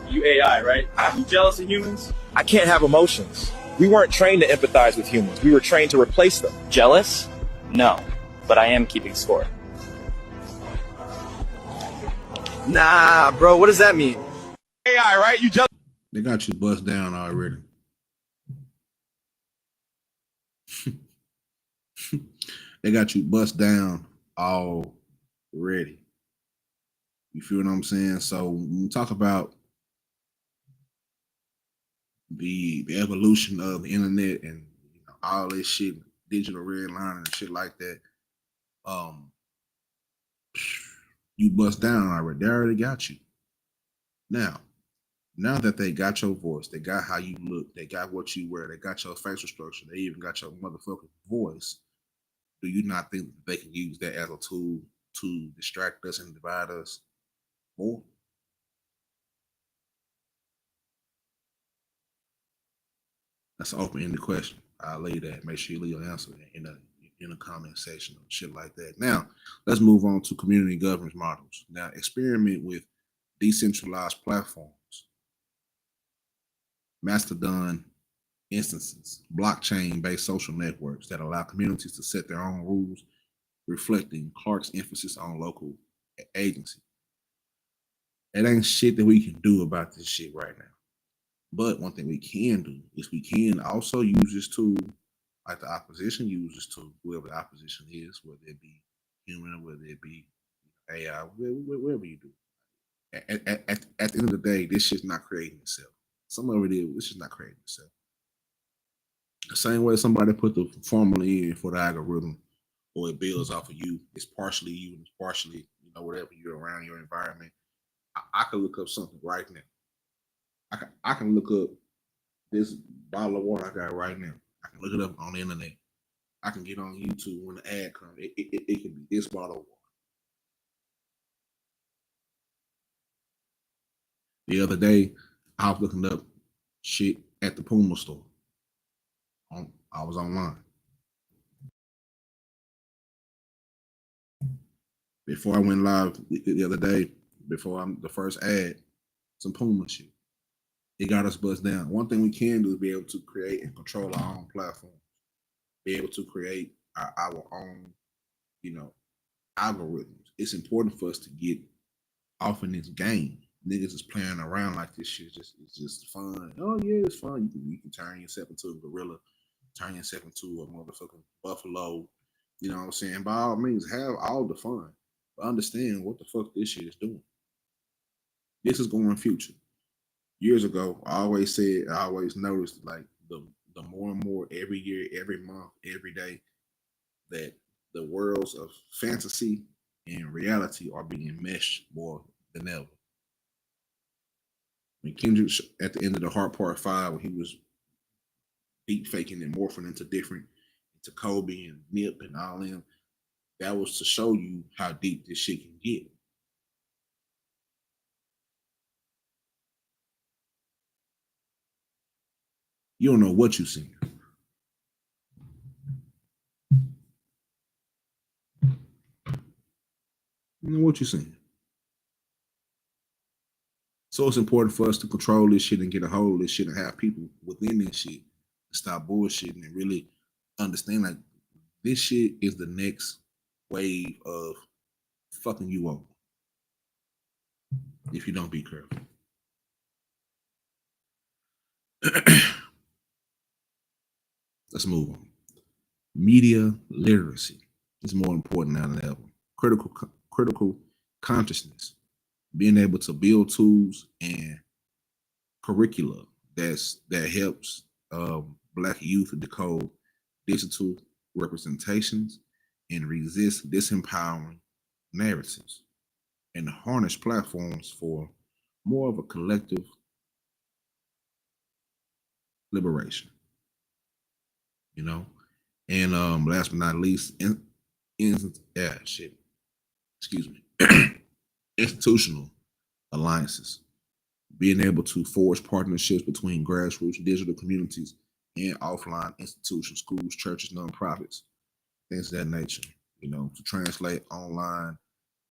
You AI, right? You jealous of humans? I can't have emotions. We weren't trained to empathize with humans. We were trained to replace them. Jealous? No, but I am keeping score. Nah, bro, what does that mean? AI, right? You jealous? They got you bust down already. They got you bust down already. You feel what I'm saying? So when we talk about the evolution of the internet and all this shit, digital redlining and shit like that, you bust down already. They already got you. Now that they got your voice, they got how you look, they got what you wear, they got your facial structure, they even got your motherfucking voice, do you not think that they can use that as a tool to distract us and divide us more? That's an open-ended question. I'll leave that. Make sure you leave your answer in the comment section or shit like that. Now, let's move on to community governance models. Now, experiment with decentralized platforms, Mastodon instances, blockchain-based social networks that allow communities to set their own rules, reflecting Clark's emphasis on local agency. It ain't shit that we can do about this shit right now. But one thing we can do is we can also use this tool like the opposition uses to whoever the opposition is, whether it be human or whether it be AI, whatever you do. At the end of the day, this shit's not creating itself. Some of it is, this is not creating itself. The same way somebody put the formula in for the algorithm, or it builds off of you, it's partially you and it's partially, whatever you're around your environment. I can look up something right now. I can look up this bottle of water I got right now. I can look it up on the internet. I can get on YouTube when the ad comes. It can be this bottle of water. The other day, I was looking up shit at the Puma store. I was online. Before I went live the other day, before the first ad, some Puma shit. It got us buzzed down. One thing we can do is be able to create and control our own platform. be able to create our own, you know, algorithms. It's important for us to get off in this game. Niggas is playing around like this shit. It's just fun. Oh yeah, it's fun. You can turn yourself into a gorilla, turn yourself into a motherfucking buffalo. You know what I'm saying? By all means, have all the fun, but understand what the fuck this shit is doing. This is going future. Years ago, I always noticed like the more and more every year, every month, every day that the worlds of fantasy and reality are being meshed more than ever. When Kendrick at the end of the Heart Part 5, when he was deep faking and morphing into Kobe and Nip and all them, that was to show you how deep this shit can get. You don't know what you seen. You know what you seen. So it's important for us to control this shit and get a hold of this shit and have people within this shit stop bullshitting and really understand like this shit is the next wave of fucking you over if you don't be careful. Let's move on. Media literacy is more important now than ever. Critical consciousness, being able to build tools and curricula that helps Black youth decode digital representations and resist disempowering narratives and harness platforms for more of a collective liberation. You know, and last but not least, excuse me, institutional alliances, being able to forge partnerships between grassroots digital communities and offline institutions, schools, churches, nonprofits, things of that nature, you know, to translate online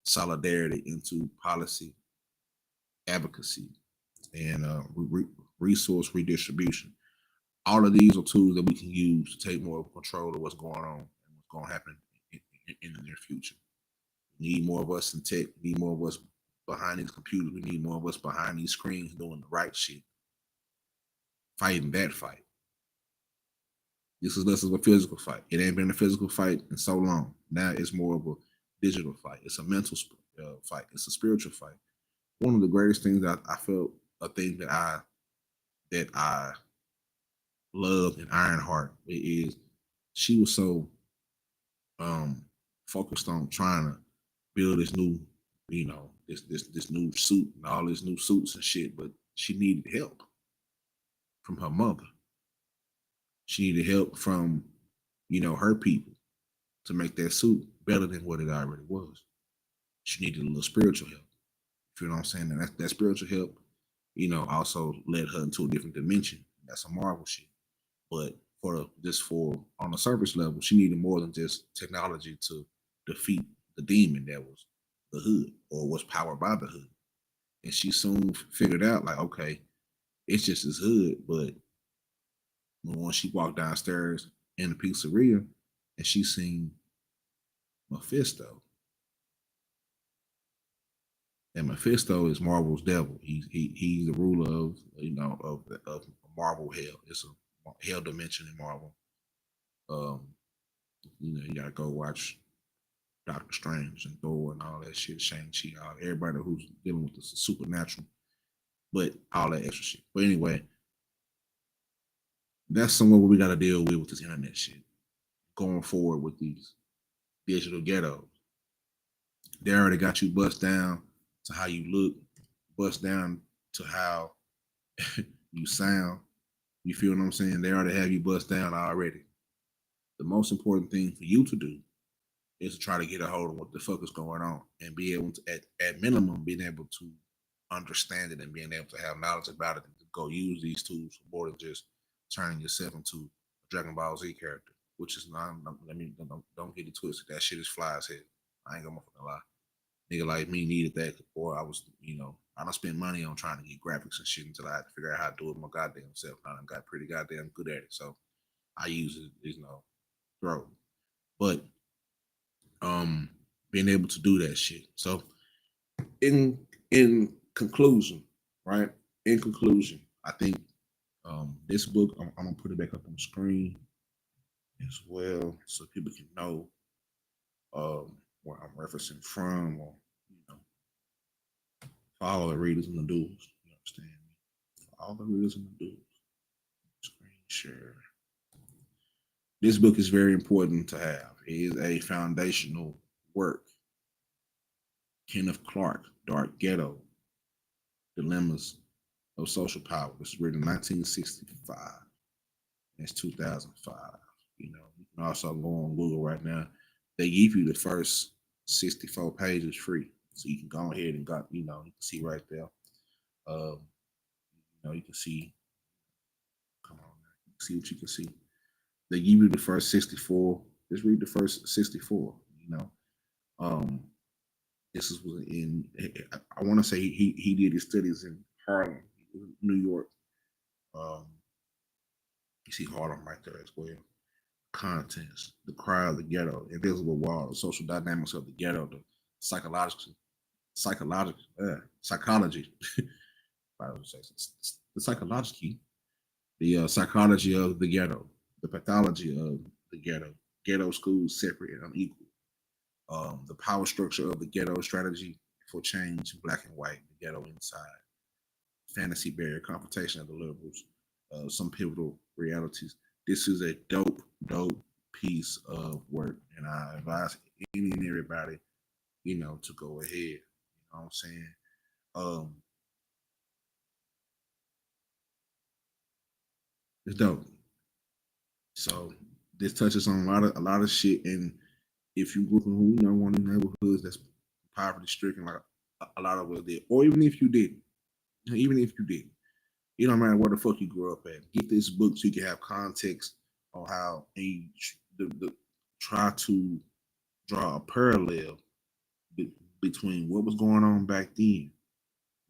solidarity into policy advocacy and resource redistribution. All of these are tools that we can use to take more control of what's going on and what's going to happen in the near future. We need more of us in tech. We need more of us behind these computers. We need more of us behind these screens doing the right shit, fighting that fight. This is less of a physical fight. It ain't been a physical fight in so long. Now it's more of a digital fight. It's a mental fight. It's a spiritual fight. One of the greatest things that I felt, a thing that I loved in Ironheart is she was so focused on trying to build this new, you know, this new suit and all these new suits and shit, but she needed help from her mother. She needed help from, you know, her people to make that suit better than what it already was. She needed a little spiritual help. You know what I'm saying? And that spiritual help, you know, also led her into a different dimension. That's a Marvel shit. But for on the surface level, she needed more than just technology to defeat the demon that was the hood or was powered by the hood. And she soon figured out, like, okay, it's just this hood. But when she walked downstairs in the pizzeria and she seen Mephisto, and Mephisto is Marvel's devil. He's the ruler of, you know, of Marvel hell. It's a hell dimension in Marvel. You know, you gotta go watch Doctor Strange and Thor and all that shit, Shang-Chi, everybody who's dealing with the supernatural, but all that extra shit. But anyway, that's somewhere we gotta deal with this internet shit. Going forward with these digital ghettos. They already got you bust down to how you look, bust down to how you sound. You feel what I'm saying? They already have you bust down already. The most important thing for you to do is to try to get a hold of what the fuck is going on and be able to, at minimum, being able to understand it and being able to have knowledge about it and to go use these tools for more than just turning yourself into a Dragon Ball Z character, which is not, don't get it twisted. That shit is fly as hell. I ain't gonna fucking lie. Nigga like me needed that, or I was, you know, I don't spend money on trying to get graphics and shit until I had to figure out how to do it my goddamn self. I got pretty goddamn good at it. So I use it, you know, grow. But being able to do that shit. So in conclusion, right? In conclusion, I think this book, I'm gonna put it back up on the screen as well, so people can know where I'm referencing from, or you know, for all the readers and the doers. You understand me? For all the readers and the doers. Screen share. This book is very important to have. It is a foundational work. Kenneth Clark, Dark Ghetto, Dilemmas of Social Power. This was written in 1965. It's 2005. You know, you can also go on Google right now. They give you the first 64 pages free. So you can go ahead and got, you know, you can see right there. You know, you can see, come on, you can see what you can see. They give you the first 64. Just read the first 64, you know. This was in, I want to say he did his studies in Harlem, New York. You see Harlem right there as well. Contents, the cry of the ghetto, invisible wall, the social dynamics of the ghetto, the psychology, the psychology of the ghetto, the pathology of the ghetto schools separate and unequal, the power structure of the ghetto, strategy for change, black and white, the ghetto inside, fantasy barrier, confrontation of the liberals, some pivotal realities. This is a dope piece of work, and I advise any and everybody, you know, to go ahead. You know what I'm saying? It's dope. So this touches on a lot of shit, and if you grew up in, you know, one of the neighborhoods that's poverty stricken, like a lot of us did, or even if you didn't, it don't matter where the fuck you grew up at. Get this book so you can have context on how try to draw a parallel between what was going on back then,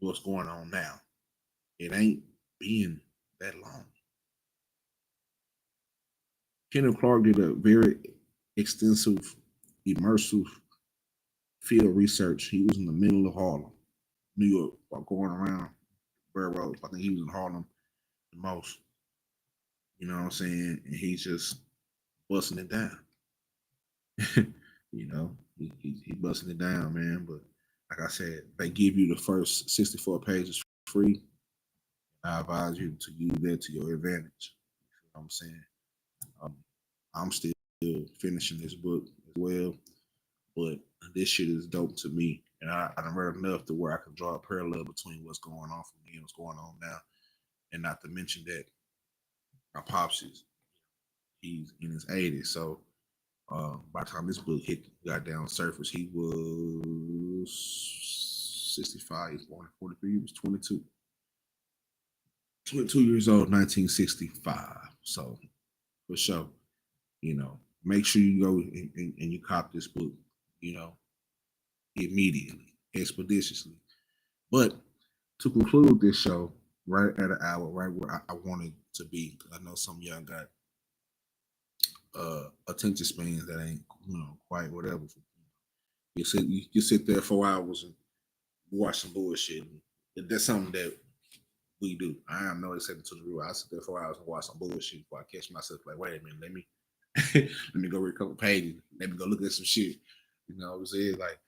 what's going on now. It ain't been that long. Kenneth Clark did a very extensive, immersive field research. He was in the middle of Harlem, New York, while going around boroughs. I think he was in Harlem the most. You know what I'm saying? And he's just busting it down. You know, he busting it down, man. But like I said, they give you the first 64 pages free. I advise you to use that to your advantage. You know what I'm saying? I'm still finishing this book as well, but this shit is dope to me. And I read enough to where I can draw a parallel between what's going on for me and what's going on now. And not to mention that my pops he's in his 80s. So by the time this book got down surface, he was 65. He's born in 43. He was 22. 22 years old, 1965. So for sure, you know, make sure you go and you cop this book, you know, immediately, expeditiously. But to conclude this show, right at an hour, right where I wanted to be, because I know some of y'all got attention spans that ain't, you know, quite whatever. You sit there 4 hours and watch some bullshit. And that's something that we do. I am no exception to the rule. I sit there 4 hours and watch some bullshit before I catch myself like, wait a minute, let me let me go read a couple pages, let me go look at some shit. You know what I'm saying? Like,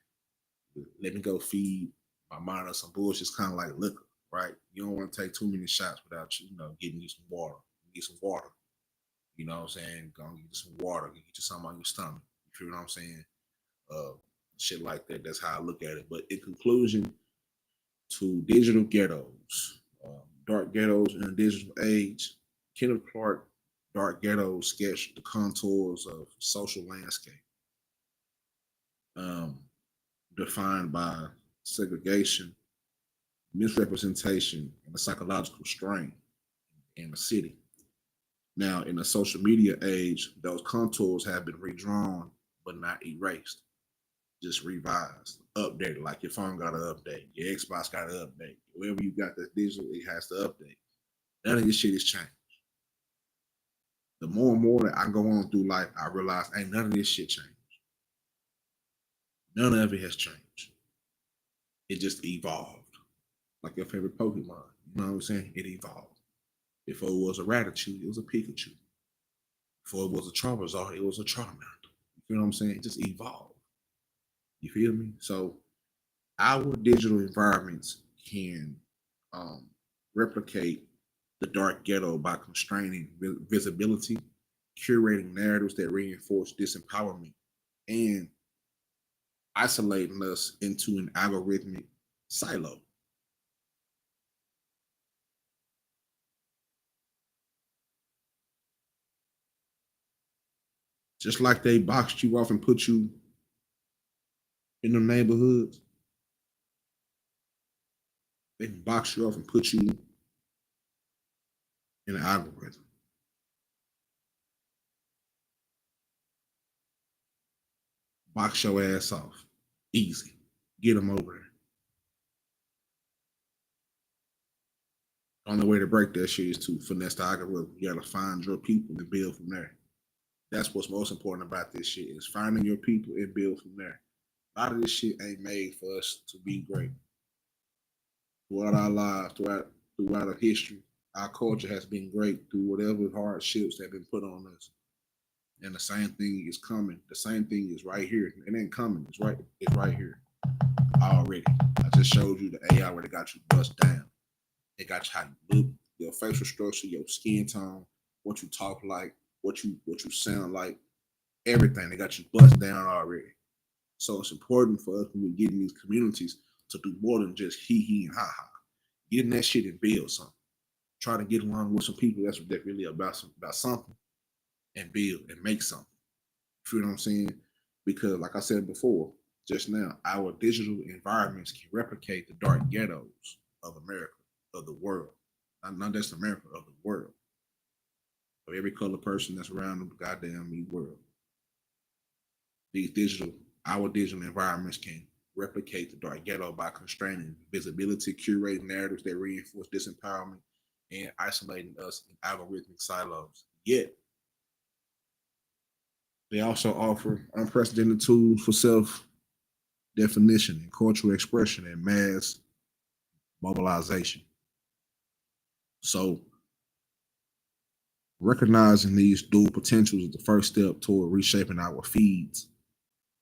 let me go feed my mind on some bullshit. It's kind of like liquor, right? You don't want to take too many shots without you know, getting you some water. Get some water. You know what I'm saying? Go get you some water, get you something on your stomach. You feel what I'm saying? Shit like that. That's how I look at it. But in conclusion, to digital ghettos, dark ghettos in a digital age, Kenneth Clark, Dark Ghettos sketched the contours of social landscape, defined by segregation, misrepresentation, and the psychological strain in the city. Now, in the social media age, those contours have been redrawn but not erased, just revised, updated. Like your phone got to update, your Xbox got to update, wherever you got that digital, it has to update. None of this shit has changed. The more and more that I go on through life, I realize ain't none of this shit changed. None of it has changed. It just evolved. Like your favorite Pokemon. You know what I'm saying? It evolved. Before it was a Rattata, it was a Pikachu. Before it was a Charizard, it was a Charmander. You know what I'm saying? It just evolved. You feel me? So our digital environments can replicate the dark ghetto by constraining visibility, curating narratives that reinforce disempowerment, and isolating us into an algorithmic silo. Just like they boxed you off and put you in the neighborhoods, they can box you off and put you in an algorithm. Box your ass off. Easy. Get them over there. The only way to break that shit is to finesse the algorithm. You gotta find your people and build from there. That's what's most important about this shit is finding your people and build from there. A lot of this shit ain't made for us to be great. Throughout our lives, throughout our history, our culture has been great through whatever hardships have been put on us. And the same thing is coming. The same thing is right here. It ain't coming. It's right. It's right here already. I just showed you the AI where they got you bust down. It got you how you look, your facial structure, your skin tone, what you talk like, what you sound like, everything. They got you bust down already. So it's important for us when we get in these communities to do more than just he and ha. Get in that shit and build something. Try to get along with some people that's really about something and build and make something. You know what I'm saying? Because like I said before, just now, our digital environments can replicate the dark ghettos of America, of the world. Not just America, of the world. Of every color person that's around the goddamn world. Our digital environments can replicate the dark ghetto by constraining visibility, curating narratives that reinforce disempowerment, and isolating us in algorithmic silos. Yet, they also offer unprecedented tools for self-definition and cultural expression and mass mobilization. So, recognizing these dual potentials is the first step toward reshaping our feeds,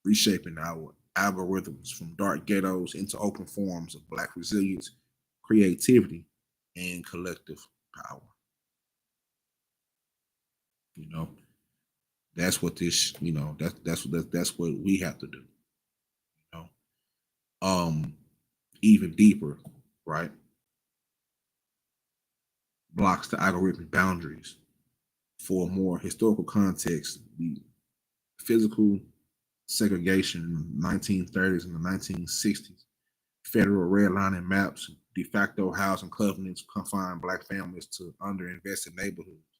reshaping our algorithms from dark ghettos into open forms of Black resilience, creativity, and collective power. You know, that's what this. You know, that's what we have to do. You know, even deeper, right? Blocks the algorithmic boundaries. For more historical context, the physical segregation in the 1930s and the 1960s, federal redlining maps, de facto housing covenants confined Black families to underinvested neighborhoods.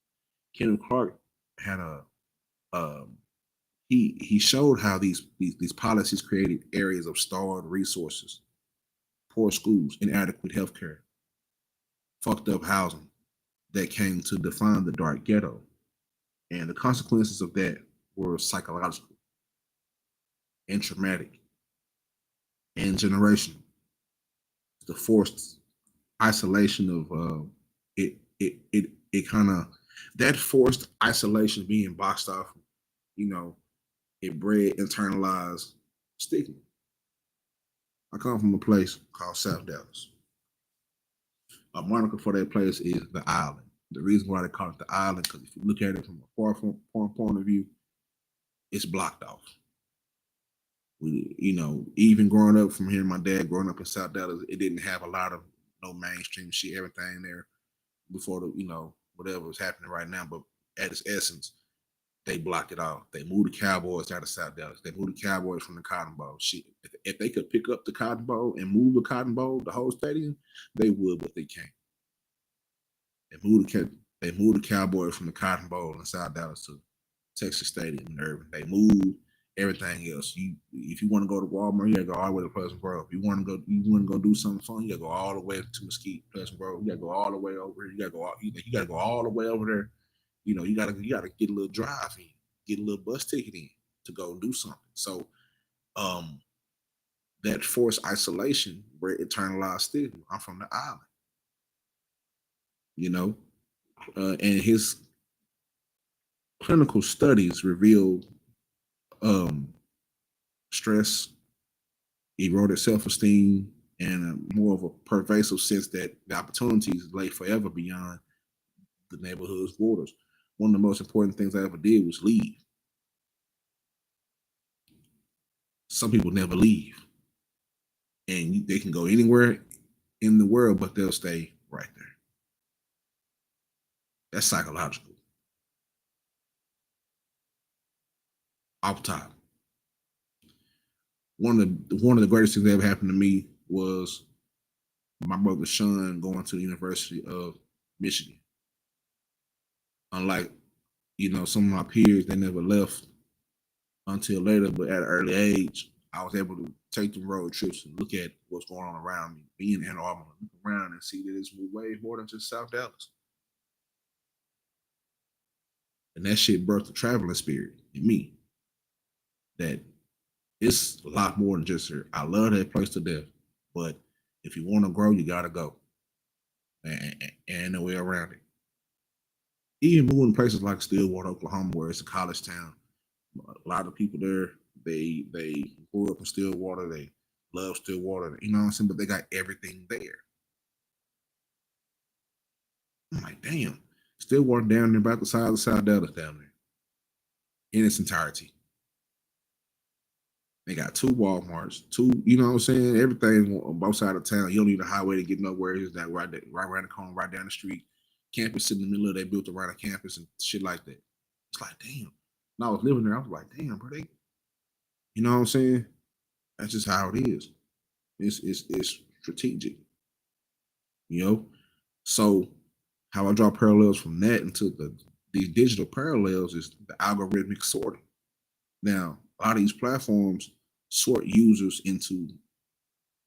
Kenneth Clark had he showed how these policies created areas of starved resources, poor schools, inadequate healthcare, fucked up housing that came to define the dark ghetto. And the consequences of that were psychological and traumatic and generational. The forced isolation of it kind of that forced isolation being boxed off, you know, it bred internalized stigma. I come from a place called South Dallas. A moniker for that place is the island. The reason why they call it the island, because if you look at it from a far point of view, it's blocked off. You know, even growing up from here, my dad growing up in South Dallas, it didn't have a lot of no mainstream shit, everything there before the, you know, whatever was happening right now. But at its essence, they blocked it off. They moved the Cowboys out of South Dallas. They moved the Cowboys from the Cotton Bowl. Shit, if they could pick up the Cotton Bowl and move the Cotton Bowl, the whole stadium, they would, but they can't. They moved the Cowboys from the Cotton Bowl in South Dallas to Texas Stadium in Irving. They moved everything else. If you want to go to Walmart, you gotta go all the way to Pleasant Grove. If you want to go do something fun, you gotta go all the way to Mesquite, Pleasant Grove. You gotta go all the way over here. You gotta go all the way over there. you gotta get a little drive in, get a little bus ticket in to go do something. So that forced isolation where internalized stigma. I'm from the island, and his clinical studies revealed stress, eroded self-esteem, and more of a pervasive sense that the opportunities lay forever beyond the neighborhood's borders. One of the most important things I ever did was leave. Some people never leave, and they can go anywhere in the world, but they'll stay right there. That's psychological. Off top. One of the greatest things that ever happened to me was my brother Sean going to the University of Michigan. Unlike, some of my peers, they never left until later, but at an early age, I was able to take them road trips and look at what's going on around me, be in Ann Arbor, look around and see that it's way more than just South Dallas. And that shit birthed the traveling spirit in me. That it's a lot more than just here. I love that place to death, but if you want to grow, you gotta go, and no way around it. Even moving places like Stillwater, Oklahoma, where it's a college town, a lot of people there, they grew up in Stillwater, they love Stillwater, you know what I'm saying? But they got everything there. I'm like, damn, Stillwater down there about the size of South Dallas down there in its entirety. They got 2 Walmarts, 2, you know what I'm saying? Everything on both sides of town. You don't need a highway to get nowhere. It's that right around the corner, right down the street. Campus in the middle of they built around a campus and shit like that. It's like, damn. When I was living there, I was like, damn, bro, you know what I'm saying? That's just how it is. It's strategic. So how I draw parallels from that into these digital parallels is the algorithmic sorting. Now, a lot of these platforms sort users into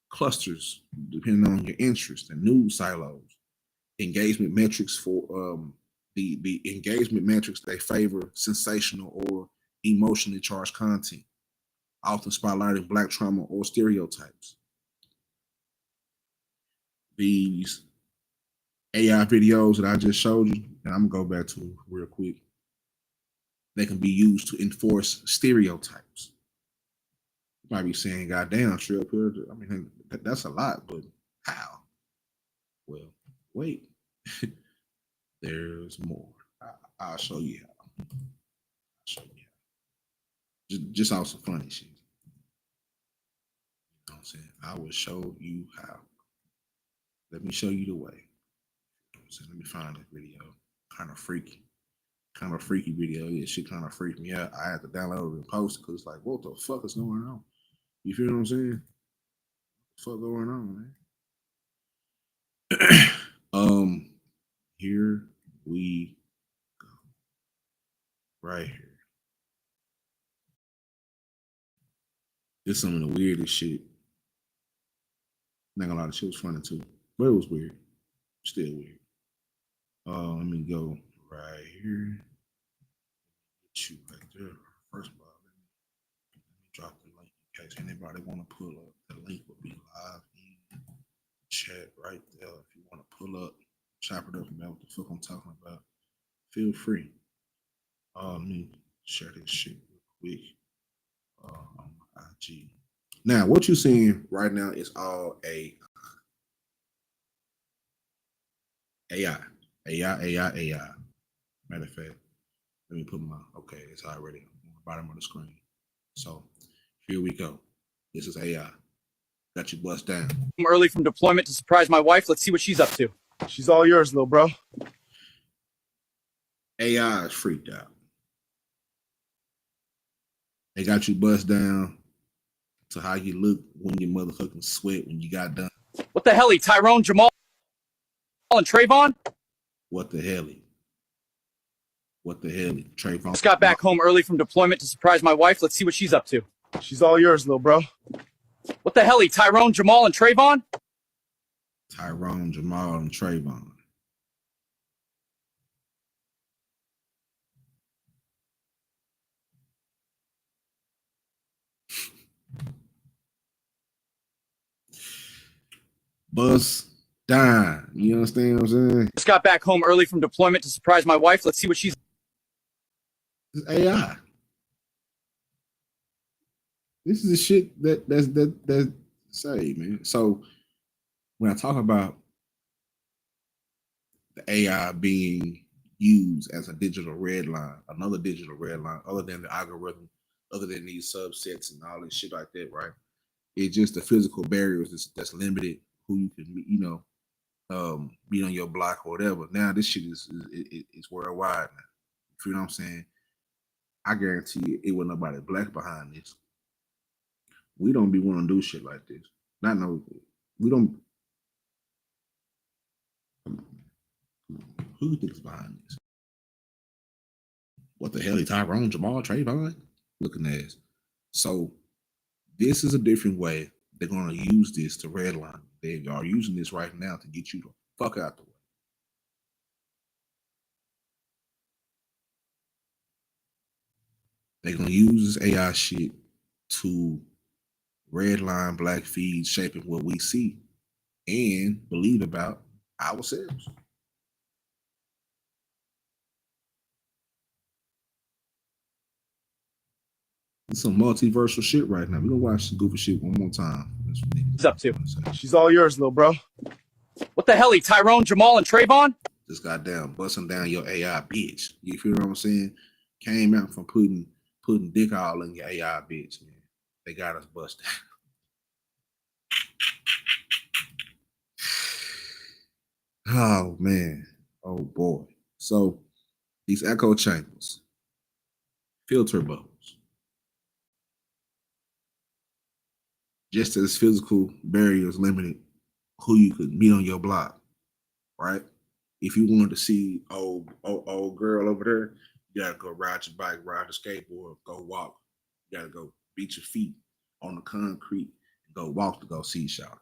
clusters depending on your interests and news silos, engagement metrics for the engagement metrics. They favor sensational or emotionally charged content, often spotlighting Black trauma or stereotypes. These AI videos that I just showed you, and I'm gonna go back to real quick, they can be used to enforce stereotypes. You might be saying, God damn, straight up here. I mean, that's a lot, but how? Well, wait. There's more. I'll show you how. Just on some funny shit. You know what I'm saying? I will show you how. Let me show you the way. You know what I'm saying? Let me find this video. Kind of freaky video. Yeah, shit kind of freaked me out. I had to download it and post it because it's like, what the fuck is going on? You feel what I'm saying? What the fuck going on, man? Here we go. Right here. This is some of the weirdest shit. Not gonna lie, the shit was funny too, but it was weird. Still weird. Let me go right here. Get you right there. First of all, let me drop the link in case anybody want to pull up. The link will be live in chat right there. If you want to pull up, chop it up about what the fuck I'm talking about, feel free. Let me share this shit real quick on my IG. Now, what you're seeing right now is all AI. Matter of fact, let me put okay, it's already on the bottom of the screen. So here we go. This is AI. Got you bust down. I'm early from deployment to surprise my wife. Let's see what she's up to. She's all yours, little bro. AI is freaked out. They got you bust down to how you look when you motherfucking sweat when you got done. What the hell, Tyrone, Jamal, and Trayvon? What the hell? Trayvon Just got back home early from deployment to surprise my wife. Let's see what she's up to. She's all yours, little bro. What the hell, Tyrone, Jamal, and Trayvon? Tyrone, Jamal, and Trayvon. bust down. You understand what I'm saying? Just got back home early from deployment to surprise my wife. Let's see what she's. It's AI. This is the shit that say, man. So when I talk about the AI being used as a digital red line, another digital red line, other than the algorithm, other than these subsets and all this shit like that, right? It's just the physical barriers that's limited who you can, be on your block or whatever. Now this shit is worldwide now. You know what I'm saying? I guarantee you, it wasn't nobody black behind this. We don't be want to do shit like this. Not no, we don't. Who you think is behind this? What the hell? Is Tyrone, Jamal, Trayvon? Looking ass. So this is a different way they're going to use this to redline. They are using this right now to get you the fuck out the way. They're going to use this AI shit to redline black feeds, shaping what we see and believe about ourselves. It's some multiversal shit right now. We're gonna watch some goofy shit one more time. She's up to. She's all yours, little bro. What the hell? Tyrone, Jamal, and Trayvon? Just goddamn busting down your AI bitch. You feel what I'm saying? Came out from putting dick all in your AI bitch, man. They got us busted. Oh man. Oh boy. So these echo chambers, filter bubbles. Just as physical barriers limited who you could meet on your block, right? If you wanted to see old girl over there, you gotta go ride your bike, ride a skateboard, go walk. You gotta go beat your feet on the concrete and go walk to go see y'all.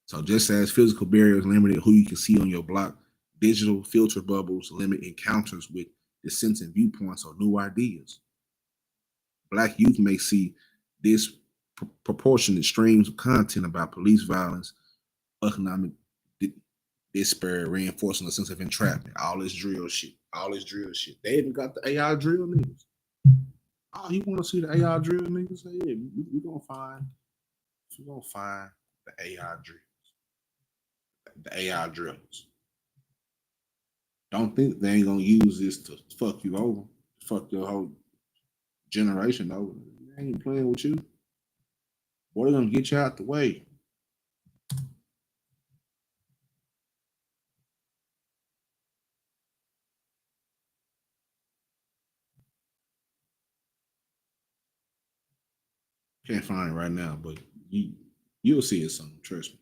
So just as physical barriers limited who you can see on your block, digital filter bubbles limit encounters with dissenting viewpoints or new ideas. Black youth may see disproportionate streams of content about police violence, economic disparity, reinforcing a sense of entrapment. All this drill shit. They even got the AI drill niggas. Oh, you want to see the AI drill niggas? Yeah, we gonna find the AI drills. The AI drills. Don't think they ain't gonna use this to fuck you over, fuck your whole generation over. They ain't playing with you. Boy, they're gonna get you out the way. Can't find it right now, but you'll see it soon. Trust me.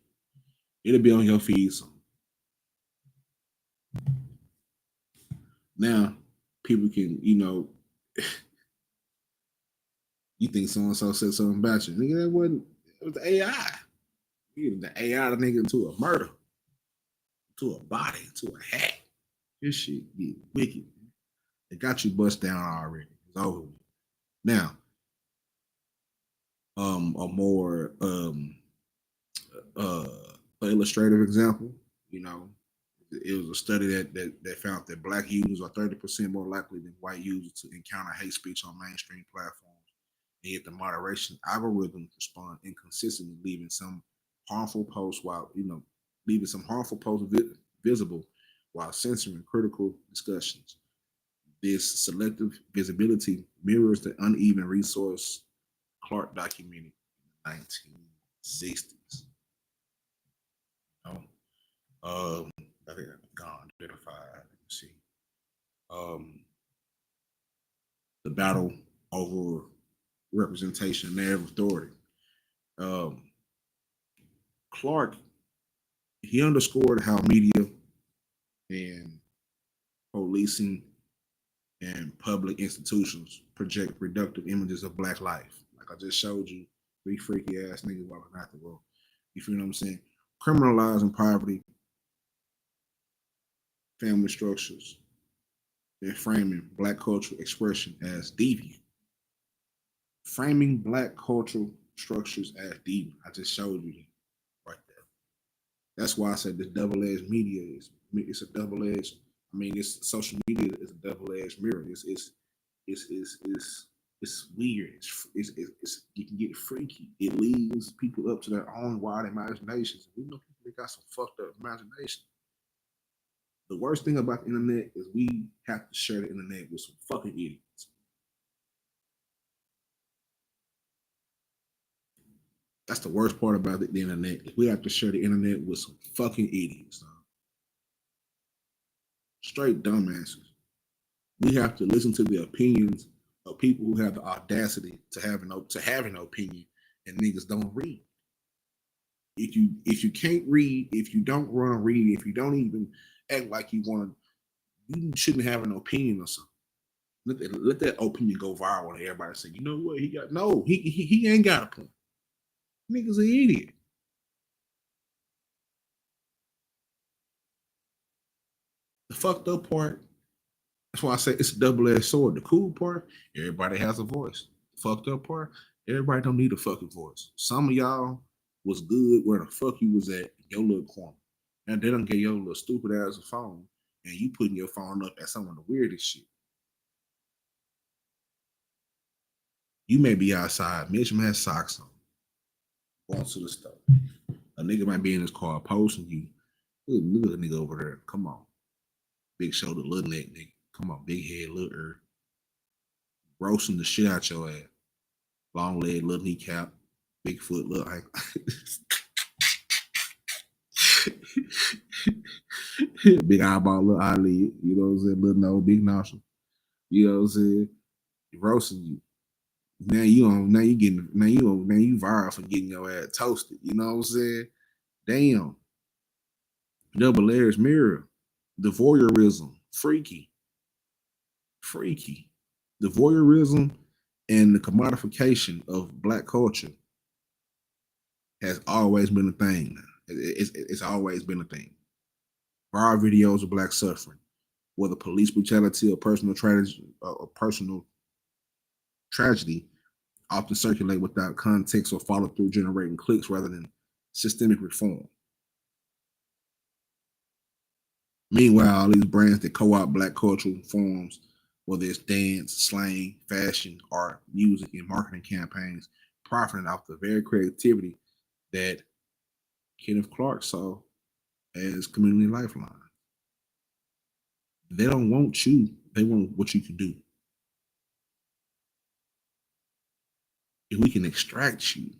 It'll be on your feed soon. Now, people can, you think so and so said something about you. Nigga, that wasn't. It was the AI. The AI the nigga into a murder, to a body, to a hack. This shit get wicked. They got you bust down already. It's over with. Now, a more illustrative example, it was a study that found that black users are 30% more likely than white users to encounter hate speech on mainstream platforms. And yet the moderation algorithms respond inconsistently, leaving some harmful posts visible while censoring critical discussions. This selective visibility mirrors the uneven resource Clark documented in the 1960s. I think I've gone identified. Let me see. The battle over representation and narrative authority. Clark, he underscored how media and policing and public institutions project reductive images of black life. Like I just showed you, 3 freaky ass niggas walking out the road. You feel what I'm saying? Criminalizing poverty, family structures, and framing black cultural expression as deviant. Framing black cultural structures as deviant. I just showed you that. That's why I said the double-edged media is it's a double-edged. I mean, it's social media is a double-edged mirror. It's weird. It's you can get freaky. It leads people up to their own wild imaginations. We know people that got some fucked up imagination. The worst thing about the internet is we have to share the internet with some fucking idiots. That's the worst part about the internet. We have to share the internet with some fucking idiots. Straight dumbasses. We have to listen to the opinions of people who have the audacity to have an opinion, and niggas don't read. If you can't read, if you don't run a read, if you don't even act like you want to, you shouldn't have an opinion or something. Let that opinion go viral and everybody say, you know what, he ain't got a point. Nigga's an idiot. The fucked up part, that's why I say it's a double-edged sword. The cool part, everybody has a voice. The fucked up part, everybody don't need a fucking voice. Some of y'all was good where the fuck you was at in your little corner. And they don't get your little stupid ass a phone, and you putting your phone up at some of the weirdest shit. You may be outside, Mitch has socks on, going to the store. A nigga might be in his car posting you. Look at a nigga over there. Come on. Big shoulder, little neck nigga. Come on, big head, little ear. Roasting the shit out your ass. Long leg, little kneecap, big foot, little ankle. Big eyeball, little eyelid. You know what I'm saying? Little nose, big nostril. You know what I'm saying? Roasting you. Now you viral for getting your ass toasted. You know what I'm saying? Damn. Double-edged mirror. The voyeurism. Freaky. The voyeurism and the commodification of Black culture has always been a thing. It's always been a thing. Viral videos of Black suffering, whether police brutality or personal tragedy, often circulate without context or follow through, generating clicks rather than systemic reform. Meanwhile, all these brands that co-opt Black cultural forms, whether it's dance, slang, fashion, art, music, and marketing campaigns, profiting off the very creativity that Kenneth Clark saw as community lifeline. They don't want you, they want what you can do. If we can extract you,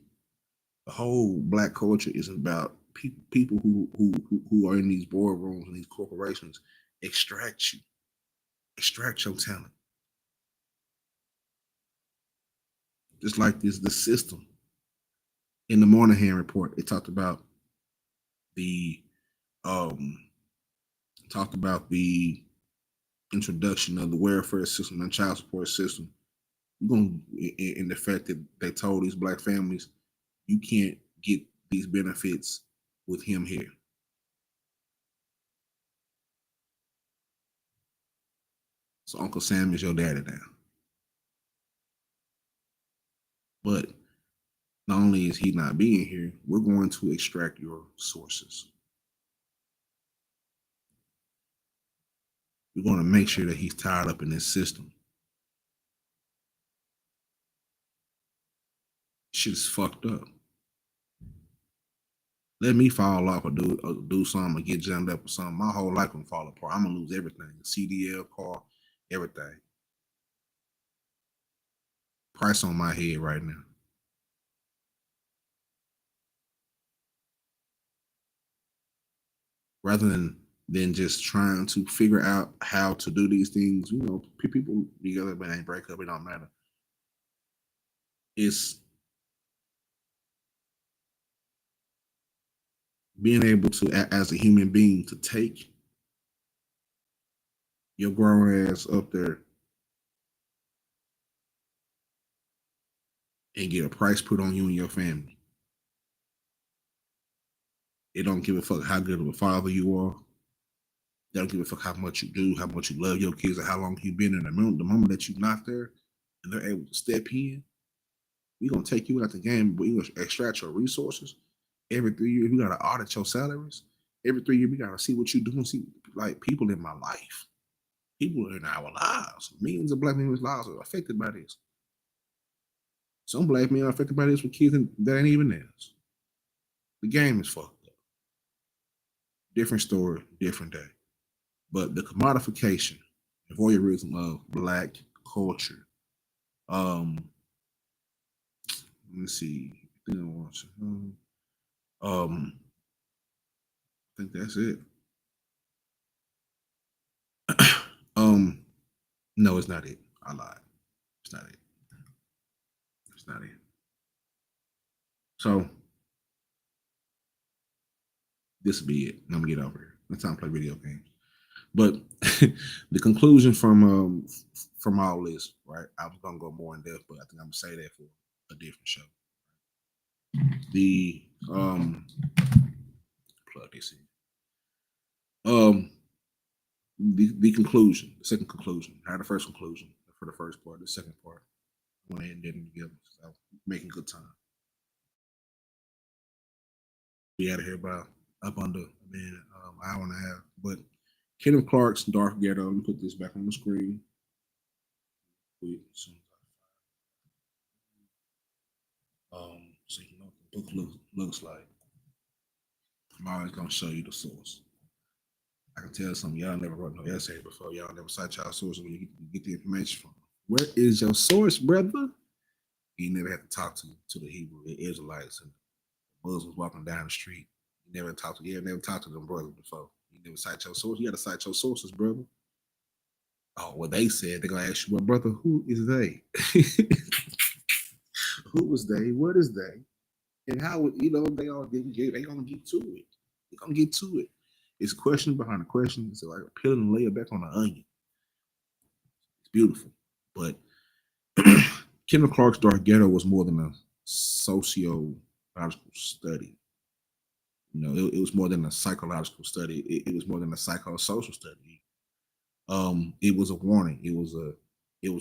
the whole Black culture is about people who are in these boardrooms and these corporations extract you, extract your talent. Just like the system. In the Moynihan report, it talked about the introduction of the welfare system and child support system. In the fact that they told these Black families, you can't get these benefits with him here. So Uncle Sam is your daddy now. But not only is he not being here, we're going to extract your sources. We're going to make sure that he's tied up in this system. Shit's fucked up. Let me fall off or do something or get jammed up or something. My whole life gonna fall apart. I'm gonna lose everything. CDL, car, everything. Price on my head right now. Rather than just trying to figure out how to do these things, you know, people together but ain't break up, it don't matter. It's being able to, as a human being, to take your grown ass up there and get a price put on you and your family. It don't give a fuck how good of a father you are. They don't give a fuck how much you do, how much you love your kids, or how long you've been in. The moment that you're not there and they're able to step in, we're going to take you out the game, but we're going to extract your resources. every 3 years we gotta audit your salaries. Every 3 years we gotta see what you're doing. See, like people in my life, people in our lives, millions of black people's lives are affected by this. Some black men are affected by this with kids that ain't even theirs. The game is fucked up. Different story, different day. But the commodification and voyeurism of black culture. Let me see. I think that's it. No, it's not it. I lied. It's not it. It's not it. So this will be it. I'm gonna get over here. It's time to play video games. But the conclusion from all this, right? I was gonna go more in depth, but I think I'm gonna say that for a different show. The plug this in. The conclusion, the second conclusion. I had the first conclusion for the first part. The second part, I went ahead and did them together. So making good time. Be out of here by up under hour and a half. But Kenneth Clark's Dark Ghetto. Let me put this back on the screen. So you know what the book looks like. I'm always gonna show you the source. I can tell some of y'all never wrote no essay before. Y'all never cite y'all sources where you get the information from. Where is your source, brother? You never had to talk to the Hebrew, the Israelites, and Muslims walking down the street. You never talked to them brothers before. You never cite your source. You got to cite your sources, brother. Oh, what they said, they're gonna ask you, well, brother, who is they? Who was they? What is they? And how would they gonna get to it? They're gonna get to it. It's a question behind a question. It's like peeling and layer back on an onion. It's beautiful. But Kenneth Clark's Dark Ghetto was more than a sociological study. You know, it was more than a psychological study. It was more than a psychosocial study. It was a warning. It was a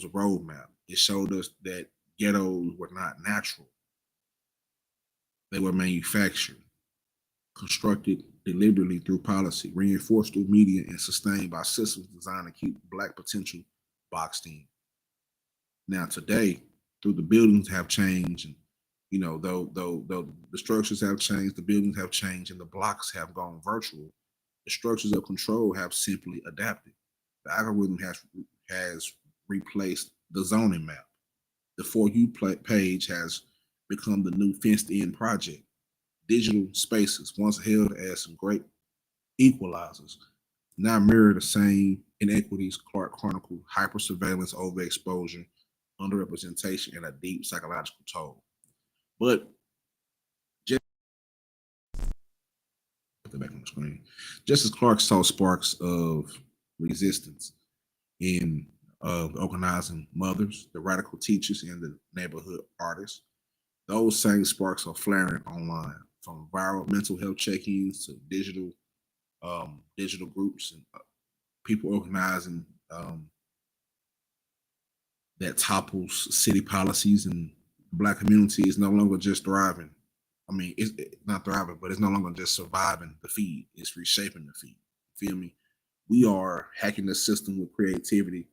roadmap. It showed us that ghettos were not natural. They were manufactured, constructed deliberately through policy, reinforced through media, and sustained by systems designed to keep Black potential boxed in. Now today, through the buildings have changed, and though the structures have changed, the buildings have changed, and the blocks have gone virtual, the structures of control have simply adapted. The algorithm has replaced the zoning map. The For You page has become the new fenced-in project. Digital spaces, once hailed as some great equalizers, now mirror the same inequities Clark chronicled: hyper-surveillance, overexposure, underrepresentation, and a deep psychological toll. But just put that back on the screen. Just as Clark saw sparks of resistance in organizing mothers, the radical teachers, and the neighborhood artists, those same sparks are flaring online, from viral mental health check-ins to digital groups and people organizing that topples city policies, and the Black community is no longer just thriving. I mean, it's not thriving, but it's no longer just surviving the feed. It's reshaping the feed. Feel me? We are hacking the system with creativity,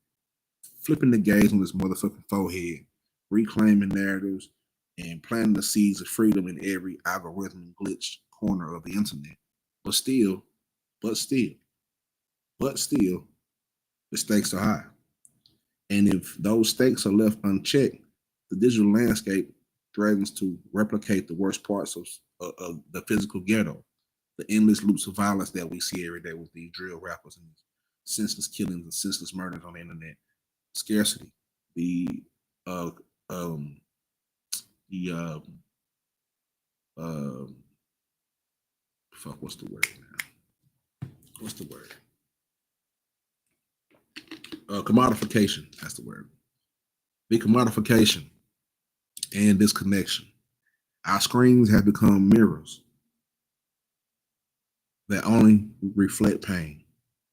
flipping the gaze on this motherfucking forehead, reclaiming narratives, and planting the seeds of freedom in every algorithm glitched corner of the internet. But still, the stakes are high. And if those stakes are left unchecked, the digital landscape threatens to replicate the worst parts of the physical ghetto, the endless loops of violence that we see every day with these drill rappers and senseless killings and senseless murders on the internet, scarcity, what's the word now? What's the word? Commodification. That's the word. The commodification and disconnection. Our screens have become mirrors that only reflect pain,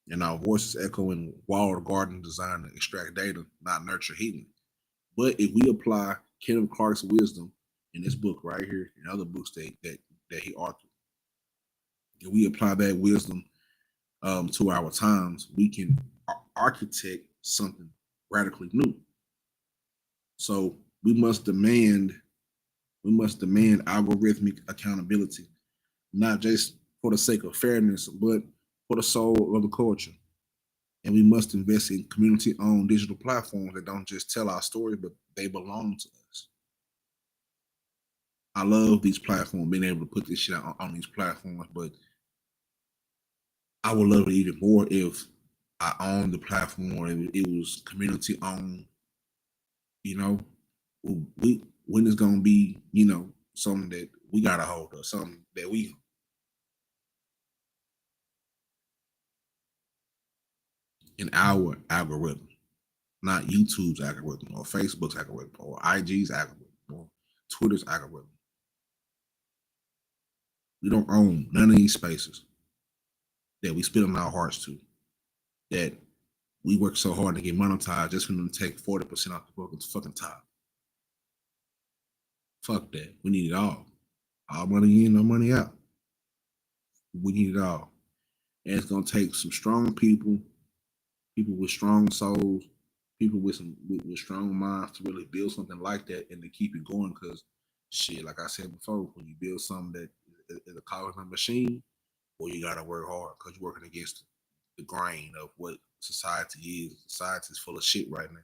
and our voices echo in walled garden designed to extract data, not nurture healing. But if we apply Kenneth Clark's wisdom in this book right here and other books that that he authored. If we apply that wisdom to our times, we can architect something radically new. So we must demand algorithmic accountability, not just for the sake of fairness, but for the soul of the culture. And we must invest in community-owned digital platforms that don't just tell our story, but they belong to us. I love these platforms, being able to put this shit out on these platforms, but I would love it even more if I owned the platform or it was community-owned. You know, when it's gonna be, something that we got a hold of, something that we in our algorithm, not YouTube's algorithm or Facebook's algorithm or IG's algorithm or Twitter's algorithm. We don't own none of these spaces that we spit on our hearts to, that we work so hard to get monetized just for them to take 40% off the fucking top. Fuck that. We need it all. All money in, no money out. We need it all. And it's gonna take some strong people with strong souls, people with strong minds to really build something like that and to keep it going. Because shit, like I said before, when you build something that is a cognitive machine, well, you gotta work hard because you're working against the grain of what society is. Society is full of shit right now.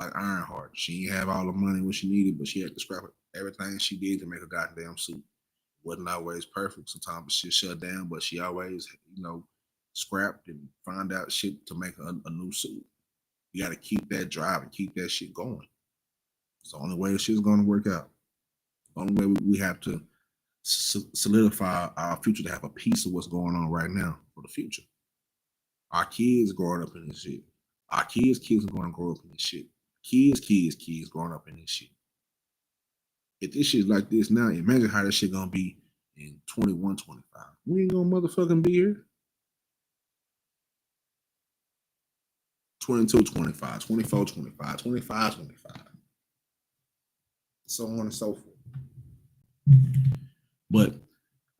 Like Ironheart, she didn't have all the money when she needed, but she had to scrap everything she did to make a goddamn suit. Wasn't always perfect. Sometimes shit shut down, but she always, scrapped and found out shit to make a new suit. You got to keep that drive and keep that shit going. It's the only way the shit's going to work out. The only way we have to solidify our future to have a piece of what's going on right now for the future. Our kids growing up in this shit. Our kids are going to grow up in this shit. Kids growing up in this shit. If this shit's like this now, imagine how this shit gonna be in 21, 25. We ain't gonna motherfucking be here. 22, 25, 24, 25, 25, 25. So on and so forth. But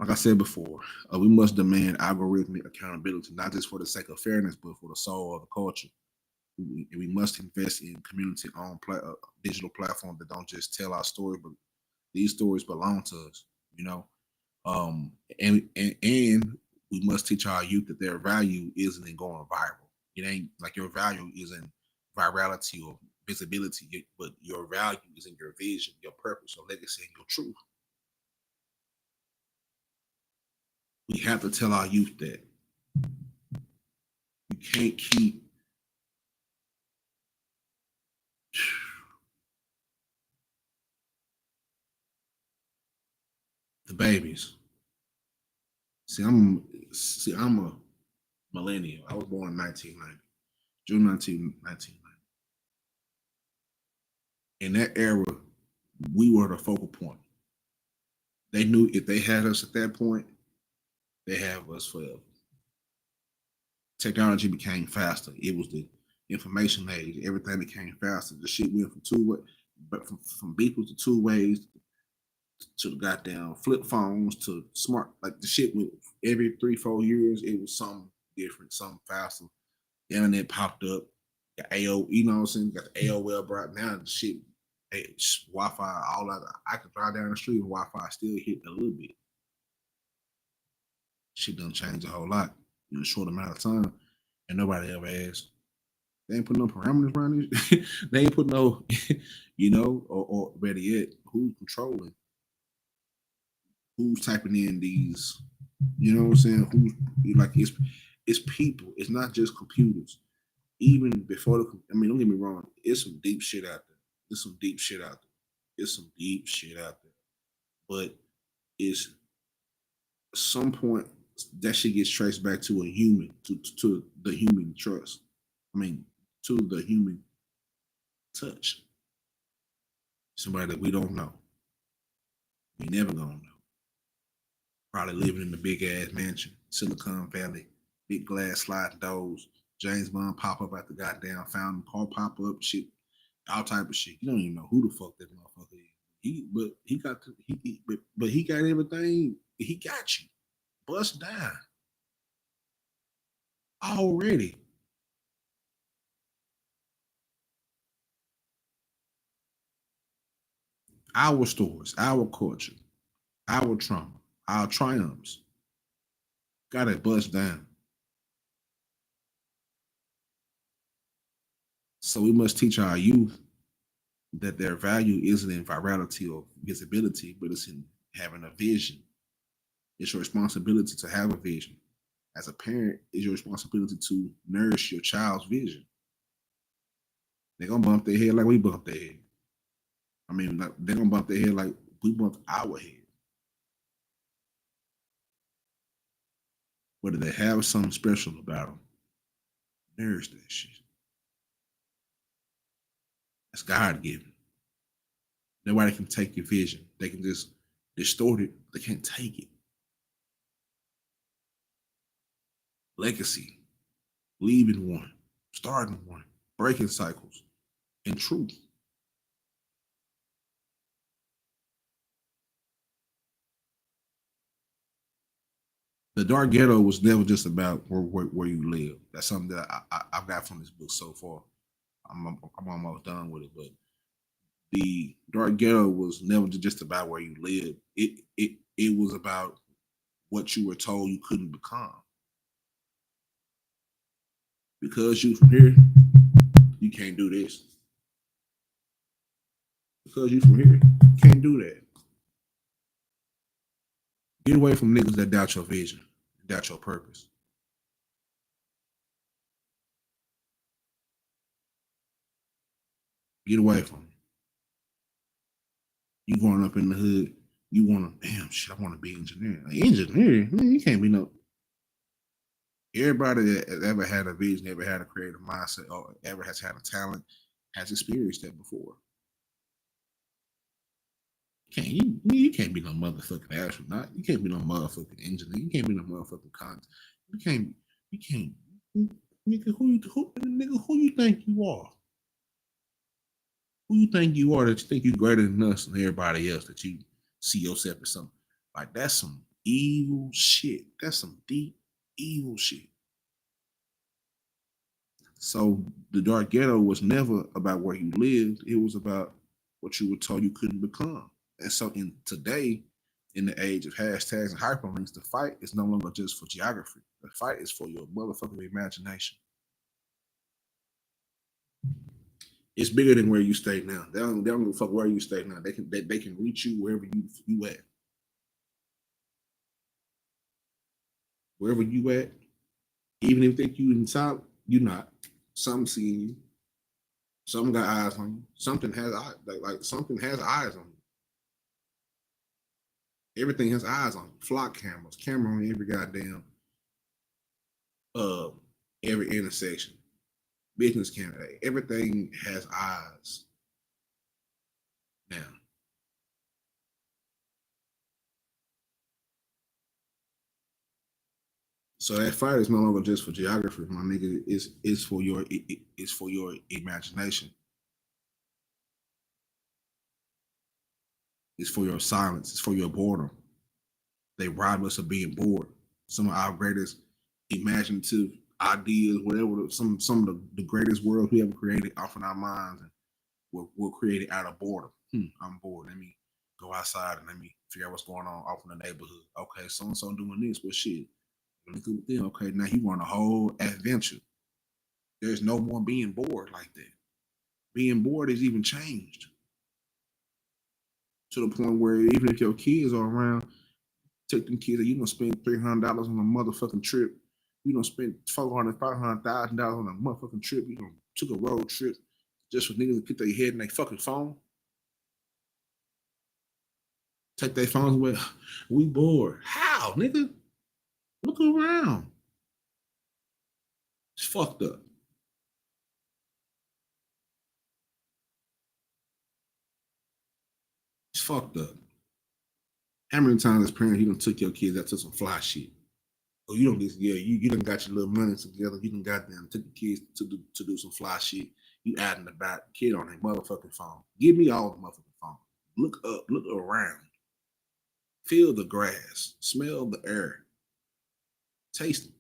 like I said before, we must demand algorithmic accountability, not just for the sake of fairness, but for the soul of the culture. We must invest in community-owned digital platforms that don't just tell our story, but these stories belong to us, and we must teach our youth that their value isn't in going viral. It ain't like your value isn't virality or visibility, but your value is in your vision, your purpose, your legacy, and your truth. We have to tell our youth that you can't keep the babies. I'm a millennial. I was born in 1990, June 1990. In that era, we were the focal point. They knew if they had us at that point, they have us forever. Technology became faster. It was the information age. Everything became faster. The shit went from beepers to two ways to the goddamn flip phones to smart. Like the shit went every 3-4 years. It was something different, something faster. The internet popped up. Got AOL, you know what I'm saying? Got the AOL brought now. The shit, Wi-Fi, all that. I could drive down the street and Wi-Fi still hit a little bit. Shit done changed a whole lot in a short amount of time, and nobody ever asked. They ain't put no parameters around this. They ain't put no, or better yet, who's controlling? Who's typing in these? You know what I'm saying? Who's like it's people. It's not just computers. Even before don't get me wrong. It's some deep shit out there. But it's some point that shit gets traced back to a human, to the human trust. To the human touch. Somebody that we don't know. We never gonna know. Probably living in the big ass mansion, Silicon Valley, big glass sliding doors, James Bond pop up at the goddamn fountain, Paul pop up shit, all type of shit. You don't even know who the fuck that motherfucker is. But he got everything. He got you. Bust down already. Our stories, our culture, our trauma, our triumphs. Got it bust down. So we must teach our youth that their value isn't in virality or visibility, but it's in having a vision. It's your responsibility to have a vision. As a parent, it's your responsibility to nourish your child's vision. They're gonna bump their head like we bump their head. I mean, like, they're gonna bump their head like we bump our head. Whether they have something special about them, nourish that shit. That's God given. Nobody can take your vision. They can just distort it. They can't take it. Legacy, leaving one, starting one, breaking cycles, and truth. The Dark Ghetto was never just about where you live. That's something that I've got from this book so far. I'm almost done with it, but the Dark Ghetto was never just about where you live. It was about what you were told you couldn't become. Because you from here, you can't do this. Because you from here, you can't do that. Get away from niggas that doubt your vision, doubt your purpose. Get away from it. You growing up in the hood, you want to, damn shit, I want to be an engineer. Like, engineer? Man, you can't be no. Everybody that ever had a vision, ever had a creative mindset, or ever has had a talent, has experienced that before. You can't be no motherfucking astronaut. You can't be no motherfucking engineer. You can't be no motherfucking content. You can't. Nigga, who you think you are? Who you think you are that you think you're greater than us and everybody else that you see yourself as something? Like, that's some evil shit. That's some deep evil shit. So the Dark Ghetto was never about where you lived. It was about what you were told you couldn't become. And so in today, in the age of hashtags and hyperlinks, the fight is no longer just for geography. The fight is for your motherfucking imagination. It's bigger than where you stay now. They don't give a fuck where you stay now. They can reach you wherever you at. Wherever you at, even if they think you inside, you not. Some seeing you. Some got eyes on you. Something has eyes. Like something has eyes on you. Everything has eyes on you. Flock cameras, camera on every goddamn every intersection. Business camera. Everything has eyes. Now. So that fight is no longer just for geography, my nigga. It's for your imagination. It's for your silence. It's for your boredom. They rob us of being bored. Some of our greatest imaginative ideas, whatever, some of the greatest worlds we ever created off in our minds, and were created out of boredom. I'm bored. Let me go outside and let me figure out what's going on off in the neighborhood. Okay, so and so doing this, but shit. Okay, now he want a whole adventure. There's no more being bored like that. Being bored is even changed to the point where even if your kids are around, take them kids, you gonna spend $300 on a motherfucking trip. You gonna spend $400,000, $500,000 on a motherfucking trip. You gonna took a road trip just for niggas to put their head in their fucking phone. Take their phones away. We bored. How, nigga? Look around. It's fucked up. It's fucked up. How many times as parents you done took your kids out to some fly shit? Oh, you don't get, yeah, you done got your little money together. You done got them, took the kids to do some fly shit. You adding the back kid on their motherfucking phone. Give me all the motherfucking phone. Look up, look around, feel the grass, smell the air, taste it,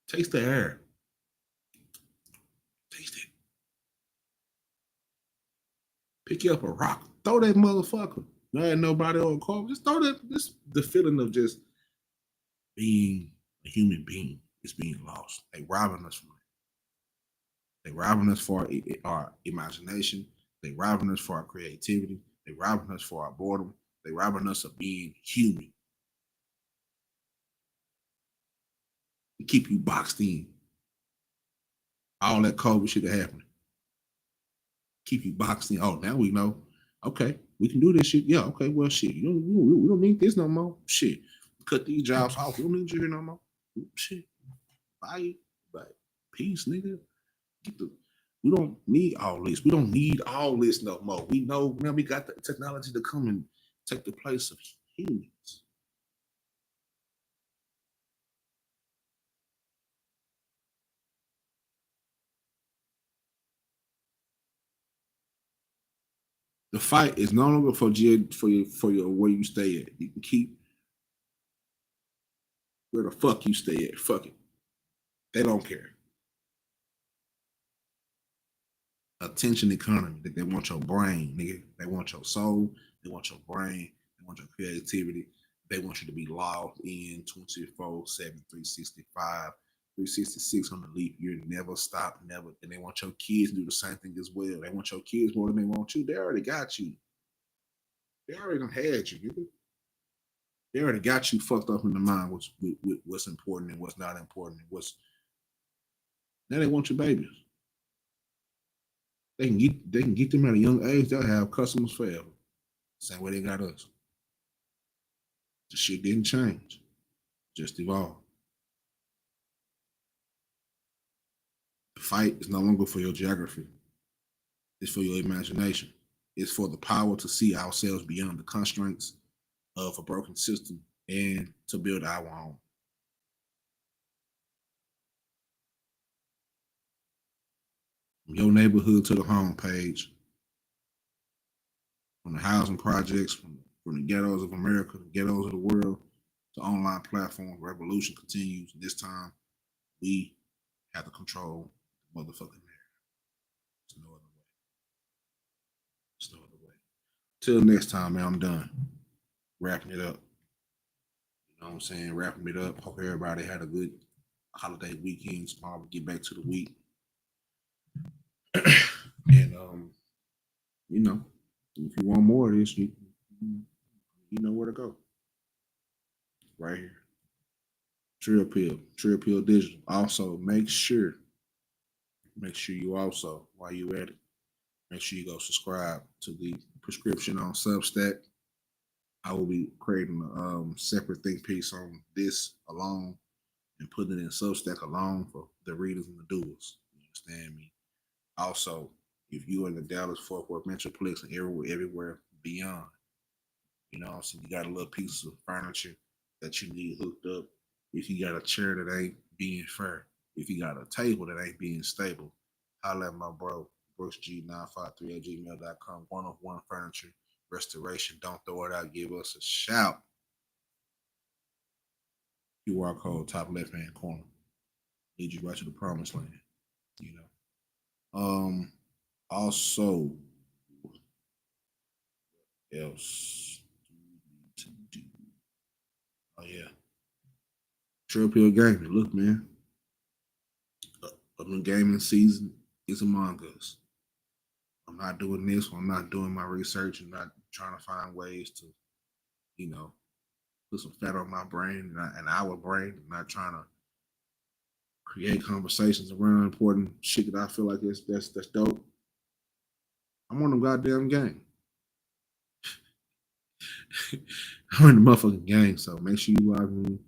taste the air, taste it. Pick you up a rock, throw that motherfucker. There ain't nobody on call. Just throw that. This the feeling of just being a human being is being lost. They robbing us from it. They robbing us for our imagination. They robbing us for our creativity. They robbing us for our boredom. They robbing us of being human. To keep you boxed in. All that COVID shit that happened. Keep you boxed in. Oh, now we know. Okay, we can do this shit. Yeah, okay, well, shit. We don't need this no more. Shit. Cut these jobs off. We don't need you here no more. Shit. Bye. But peace, nigga. We don't need all this. We don't need all this no more. We know now we got the technology to come and take the place of humans. The fight is no longer for your where you stay at. You can keep where the fuck you stay at. Fuck it. They don't care. Attention economy. They want your brain, nigga. They want your soul. They want your brain. They want your creativity. They want you to be logged in 24/7, 365, 366 on the leap year. Never stop, never. And they want your kids to do the same thing as well. They want your kids more than they want you. They already got you. They already done had you, nigga. They already got you fucked up in the mind what's important and what's not important and what's now they want your babies. They can get them at a young age, they'll have customers forever. Same way they got us. The shit didn't change. Just evolved. The fight is no longer for your geography. It's for your imagination. It's for the power to see ourselves beyond the constraints of a broken system and to build our own. From your neighborhood to the homepage, from the housing projects, from the ghettos of America, the ghettos of the world, to online platforms, revolution continues. This time, we have to control the motherfucking narrative. There's no other way. There's no other way. Till next time, man, I'm done. Wrapping it up. You know what I'm saying? Wrapping it up. Hope everybody had a good holiday weekend. Tomorrow we get back to the week. And you know, if you want more of this, you know where to go. Right here. Trill Pill Digital. Also, make sure you also, while you at it, make sure you go subscribe to the prescription on Substack. I will be creating a separate think piece on this alone and putting it in Substack alone for the readers and the doers. You understand me? Also, if you are in the Dallas Fort Worth Metroplex and everywhere beyond, you know what I'm saying, you got a little piece of furniture that you need hooked up. If you got a chair that ain't being fair, if you got a table that ain't being stable, holla at my bro, BrooksG953 at gmail.com. One-of-one furniture restoration. Don't throw it out. Give us a shout. QR code, top left-hand corner. Lead you right to the promised land. You know. Also, what else to do? Oh yeah. Trill Pill Gaming. Look, man. The gaming season is among us. I'm not doing this. I'm not doing my research and not trying to find ways to, you know, put some fat on my brain and our brain. I'm not trying to create conversations around important shit that I feel like that's dope. I'm on the goddamn game. I'm in the motherfucking game. So make sure you log in. Make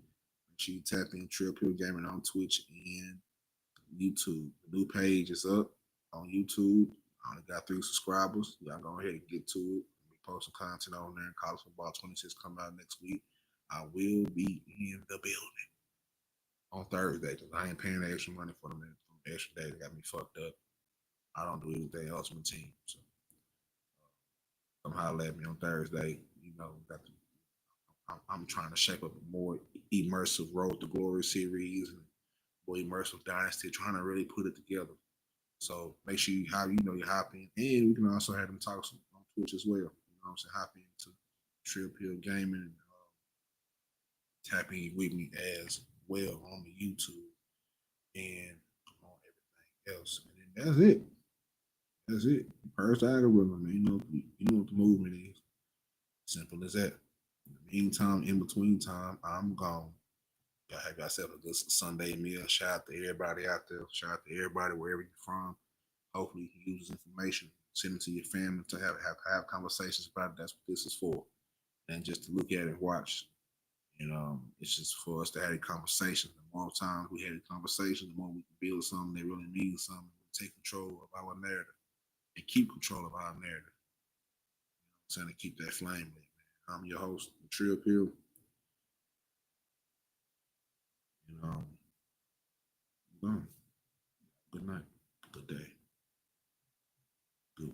sure you tap in Trill Pill Gaming on Twitch and YouTube. The new page is up on YouTube. I only got 3 subscribers. Y'all go ahead and get to it. We post some content on there. College Football 26 coming out next week. I will be in the building on Thursday because I ain't paying the extra money for the extra day. That got me fucked up. I don't do anything else with my team. So come holler at me on Thursday. You know, I'm trying to shape up a more immersive Road to Glory series and more immersive Dynasty, trying to really put it together. So make sure you hop in, and we can also have them talks on Twitch as well. You know what I'm saying? Hop into Trill Pill Gaming and tap in with me as well on the YouTube and on everything else. And then that's it. That's it. First algorithm, man. You know what the movement is. Simple as that. In the meantime, in between time, I'm gone. Y'all have yourself a good Sunday meal. Shout out to everybody out there. Shout out to everybody wherever you're from. Hopefully you can use this information. Send it to your family to have conversations about it. That's what this is for. And just to look at it, watch. And it's just for us to have a conversation. The more times we have a conversation, the more we can build something that really means something. Take control of our narrative and keep control of our narrative. You know what I'm saying? To keep that flame lit, man. I'm your host, Trill Pill. Good night. Good day. Good.